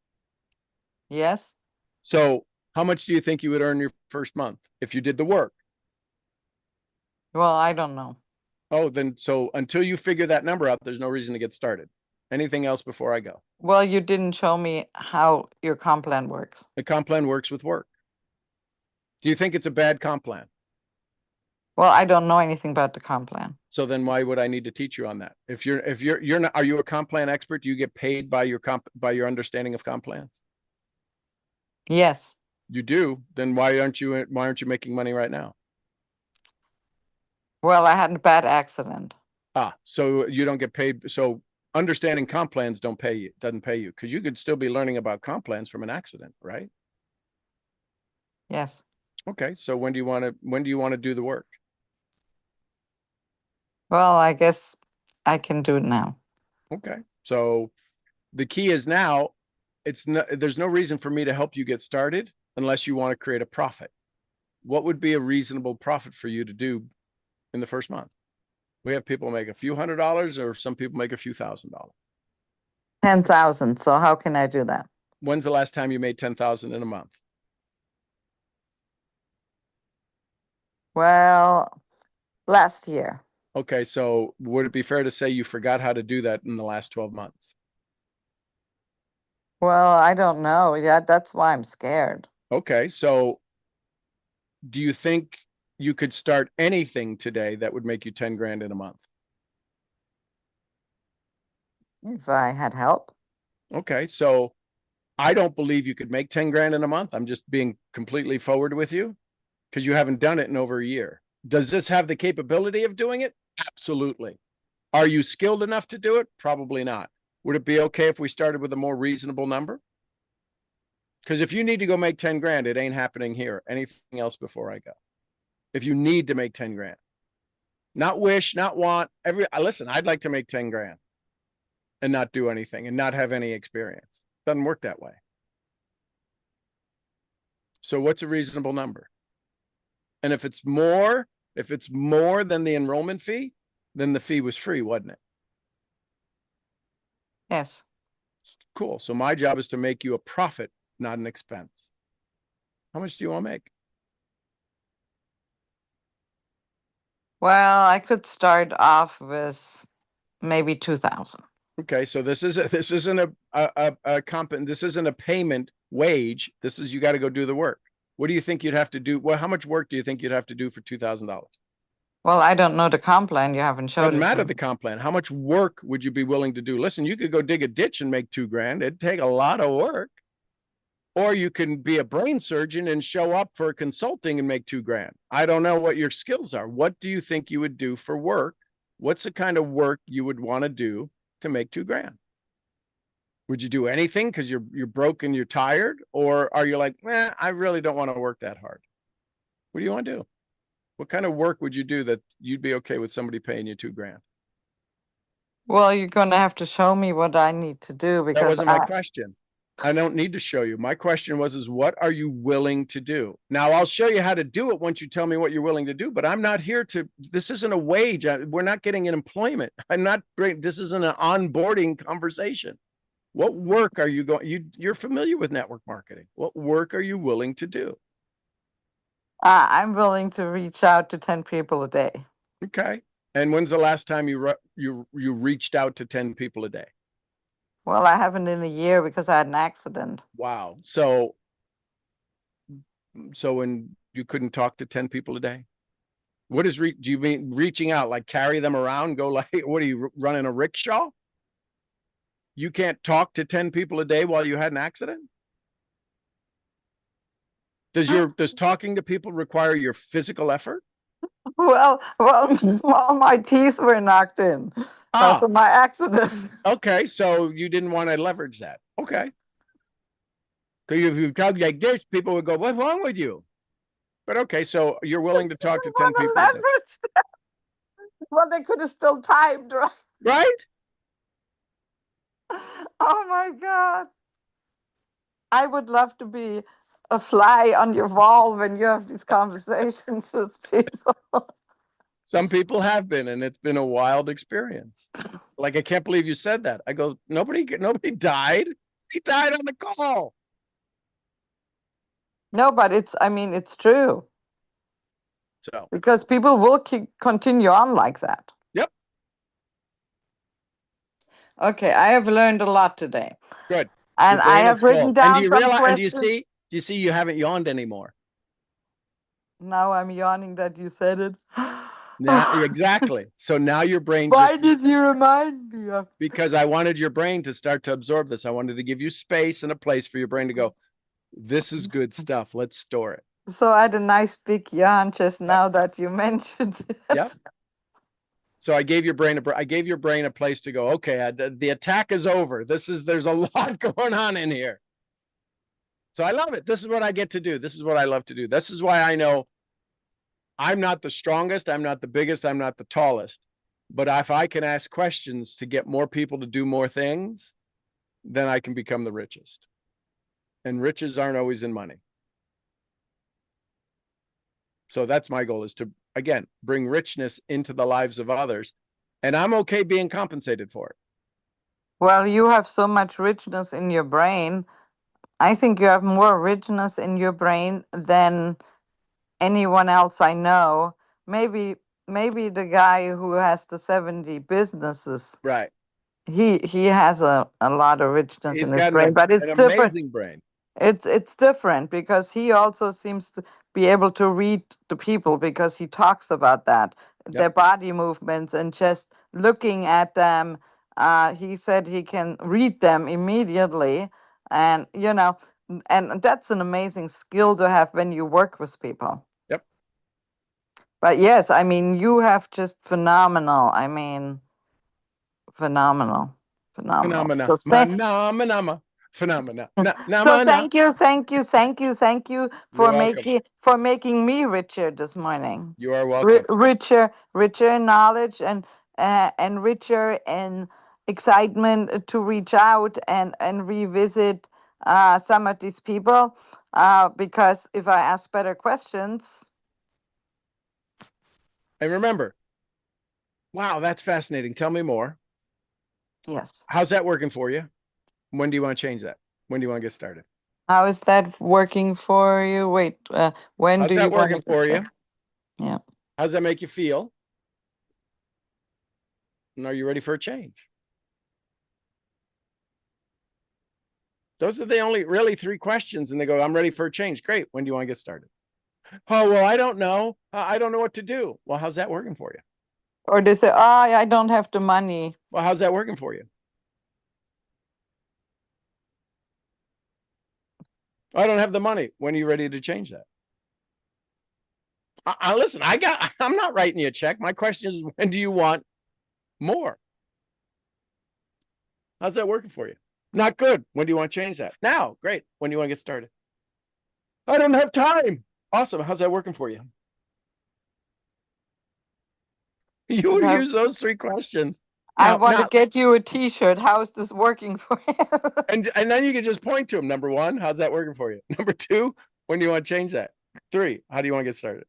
Yes. So how much do you think you would earn your first month if you did the work? Well, I don't know. Oh, then so until you figure that number out, there's no reason to get started. Anything else before I go? Well, you didn't show me how your comp plan works. The comp plan works with work. Do you think it's a bad comp plan? Well, I don't know anything about the comp plan. So then why would I need to teach you on that? If you're not, are you a comp plan expert? Do you get paid by your understanding of comp plans? Yes. You do. Then why aren't you making money right now? Well, I had a bad accident. So you don't get paid. So understanding comp plans doesn't pay you because you could still be learning about comp plans from an accident, right? Yes. Okay. So when do you want to do the work? Well, I guess I can do it now. Okay. So the key is now there's no reason for me to help you get started unless you want to create a profit. What would be a reasonable profit for you to do in the first month? We have people make a few $100s or some people make a few $1,000. 10,000. So how can I do that? When's the last time you made 10,000 in a month? Well, last year. Okay, so would it be fair to say you forgot how to do that in the last 12 months? Well, I don't know. Yeah, that's why I'm scared. Okay, so do you think you could start anything today that would make you 10 grand in a month? If I had help. Okay, so I don't believe you could make 10 grand in a month. I'm just being completely forward with you because you haven't done it in over a year. Does this have the capability of doing it? Absolutely. Are you skilled enough to do it? Probably not. Would it be okay if we started with a more reasonable number? Because if you need to go make 10 grand, it ain't happening here. Anything else before I go? If you need to make 10 grand, not wish, not want, listen, I'd like to make 10 grand and not do anything and not have any experience. Doesn't work that way. So what's a reasonable number? And if it's more than the enrollment fee, then the fee was free, wasn't it? Yes. Cool. So my job is to make you a profit, not an expense. How much do you want to make? Well, I could start off with maybe 2,000. Okay, so this isn't a payment wage. This is, you got to go do the work. What do you think you'd have to do? Well, how much work do you think you'd have to do for $2,000? Well, I don't know the comp plan. You haven't showed Doesn't it to matter me. the comp plan. How much work would you be willing to do? Listen, you could go dig a ditch and make 2 grand. It'd take a lot of work. Or you can be a brain surgeon and show up for consulting and make 2 grand. I don't know what your skills are. What do you think you would do for work? What's the kind of work you would want to do to make 2 grand? Would you do anything because you're broke and you're tired? Or are you like, I really don't want to work that hard? What do you want to do? What kind of work would you do that you'd be okay with somebody paying you 2 grand? Well, you're going to have to show me what I need to do That because wasn't my question. I don't need to show you. My question was, what are you willing to do? Now I'll show you how to do it once you tell me what you're willing to do, but I'm not here this isn't a wage. We're not getting an employment. This isn't an onboarding conversation. What work are you you're familiar with network marketing. What work are you willing to do? I'm willing to reach out to 10 people a day. Okay. And when's the last time you reached out to 10 people a day? Well, I haven't in a year because I had an accident. Wow. So when you couldn't talk to 10 people a day? What is do you mean reaching out, like carry them around, go like, what are you running a rickshaw? You can't talk to 10 people a day while you had an accident? Does talking to people require your physical effort? Well, all my teeth were knocked in after my accident. Okay, so you didn't want to leverage that. Okay. Because if you talk like this, people would go, what's wrong with you? But okay, so you're willing to talk to 10 people. Leverage that. Well, they could have still typed, right? Right? Oh my God. I would love to be a fly on your wall when you have these conversations with people. Some people have been, and it's been a wild experience. Like, I can't believe you said that. I go, nobody died. He died on the call. No, but it's true. So, because people will continue on like that. Yep. Okay, I have learned a lot today. Good. And Your I brain is have written full. And do down you some realize, and do questions. you see you haven't yawned anymore? Now I'm yawning that you said it. Now, exactly. So now your brain Why just, did you remind me of? because I wanted your brain to start to absorb this. I wanted to give you space and a place for your brain to go, this is good stuff. Let's store it. So I had a nice big yawn just Yep. now that you mentioned it. Yep. So I gave your brain a place to go. Okay, the attack is over. There's a lot going on in here. So I love it. This is what I get to do. This is what I love to do. This is why I know I'm not the strongest, I'm not the biggest, I'm not the tallest. But if I can ask questions to get more people to do more things, then I can become the richest. And riches aren't always in money. So that's my goal, is to, again, bring richness into the lives of others. And I'm okay being compensated for it. Well, you have so much richness in your brain. I think you have more richness in your brain than anyone else I know. Maybe the guy who has the 70 businesses. Right. He has a lot of richness He's in his got brain, but an it's different. amazing brain. It's different because he also seems to be able to read the people because he talks about that, their Yep. body movements, and just looking at them. He said he can read them immediately, and and that's an amazing skill to have when you work with people. Yep. But yes, I mean, you have just phenomenal. I mean, phenomenal. Phenomena. So Phenomena. So thank you, thank you You're for welcome. making me richer this morning. You are welcome. Richer in knowledge and richer in excitement to reach out and revisit some of these people. Because if I ask better questions, And remember, wow, that's fascinating. Tell me more. yes. How's that working for you? When do you want to change that? When do you want to get started? How is that working for you? Wait, when How's do you that want working to for get you? started? Yeah. How's that make you feel? And are you ready for a change? Those are the only really three questions. And they go, I'm ready for a change. Great. When do you want to get started? Oh, well, I don't know. I don't know what to do. Well, how's that working for you? Or they say, oh, I don't have the money. Well, how's that working for you? I don't have the money. When are you ready to change that? Listen, I'm not writing you a check. My question is, when do you want more? How's that working for you? Not good. When do you want to change that? Now. Great. When do you want to get started? I don't have time. Awesome. How's that working for you? You would use those three questions. I want to get you a T-shirt. How is this working for you? and then you can just point to them. Number one, how's that working for you? Number two, when do you want to change that? Three, how do you want to get started?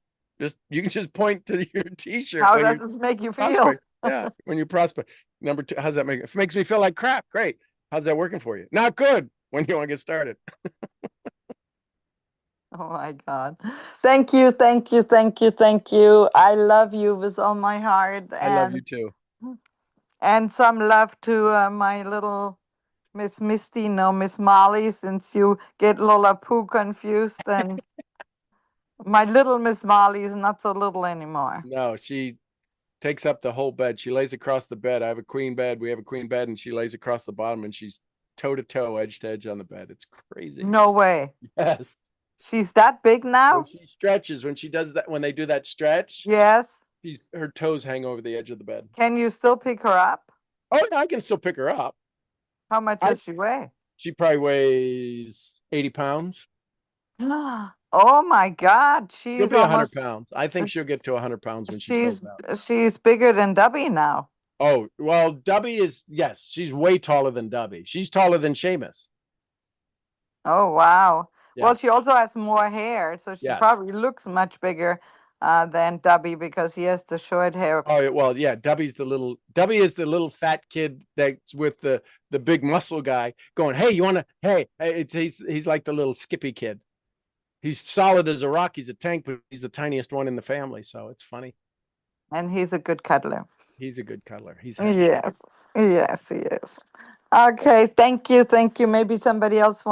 You can just point to your T-shirt. How does this make you feel? Prospect. Yeah, when you prospect. Number two, how's that make? If it makes me feel like crap, great. How's that working for you? Not good. When do you want to get started? Oh my God. Thank you, thank you, thank you, thank you. I love you with all my heart. I love you too. And some love to my little Miss Misty, no, Miss Molly, since you get Lola Pooh confused. And my little Miss Molly is not so little anymore. No, she takes up the whole bed. She lays across the bed. I have a queen bed. We have a queen bed, and she lays across the bottom, and she's toe to toe, edge to edge on the bed. It's crazy. No way. Yes. She's that big now? When she stretches, when she does that, when they do that stretch, Yes. her toes hang over the edge of the bed. Can you still pick her up? Oh, yeah, I can still pick her up. How much does she weigh? She probably weighs 80 pounds. Oh my God. She'll She's be 100 almost, pounds. I think she'll get to 100 pounds when she fills out. she's bigger than Dubby now. Oh, well, Dubby is, yes, she's way taller than Dubby. She's taller than Seamus. Oh, wow. Yeah. Well, she also has more hair, so she Yes. probably looks much bigger than Dubby because he has the short hair. Oh, well, yeah, Dubby is the little fat kid that's with the big muscle guy going, hey, you want to, hey, he's like the little Skippy kid. He's solid as a rock. He's a tank, but he's the tiniest one in the family. So it's funny. And he's a good cuddler. He's a good cuddler. He's happy. Yes, yes, he is. Okay, thank you, thank you. Maybe somebody else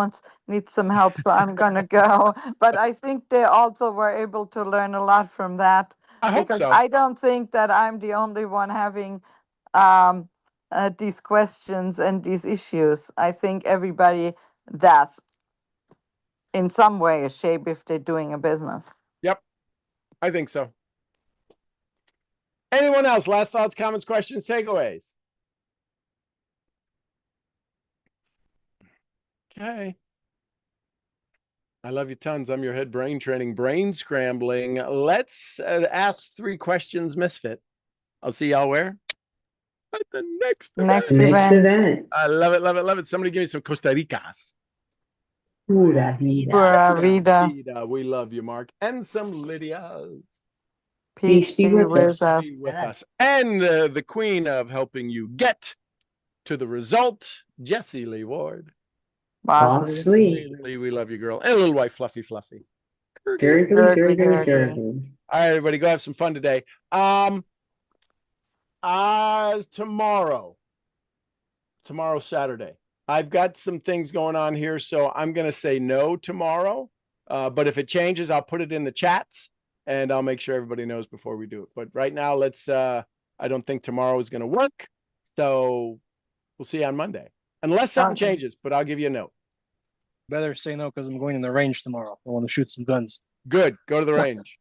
needs some help, so I'm gonna go. But I think they also were able to learn a lot from that I hope because so. I don't think that I'm the only one having um, these questions and these issues. I think everybody does in some way or shape if they're doing a business. Yep. I think so. Anyone else? Last thoughts, comments, questions, takeaways? Okay. I love you tons. I'm your head brain training, brain scrambling. Let's ask 3 questions, Misfit. I'll see y'all where? At the next Next event. Next event, event. I love it, love it, love it. Somebody give me some Costa Ricas. Pura vida. Pura vida, We love you, Mark. And some Lydias. peace be with us. us. Be with Yeah. us. And the queen of helping you get to the result, Jessie Lee Ward. Bosley. We love you, girl. And a little white fluffy. Gurgly, Gurgly, gurgly, gurgly. gurgly. All right, everybody, go have some fun today. Tomorrow, Saturday. I've got some things going on here, so I'm going to say no tomorrow. But if it changes, I'll put it in the chats and I'll make sure everybody knows before we do it. But right now, I don't think tomorrow is going to work. So we'll see you on Monday, unless something Okay. changes, but I'll give you a note. Better say no because I'm going in the range tomorrow. I want to shoot some guns. Good. Go to the range.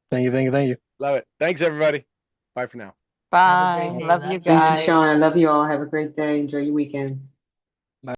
Thank you, thank you, thank you. Love it. Thanks, everybody. Bye for now. Have a Bye. great day. Love you Love you. Thank you, guys. Sean. I love you all. Have a great day. Enjoy your weekend.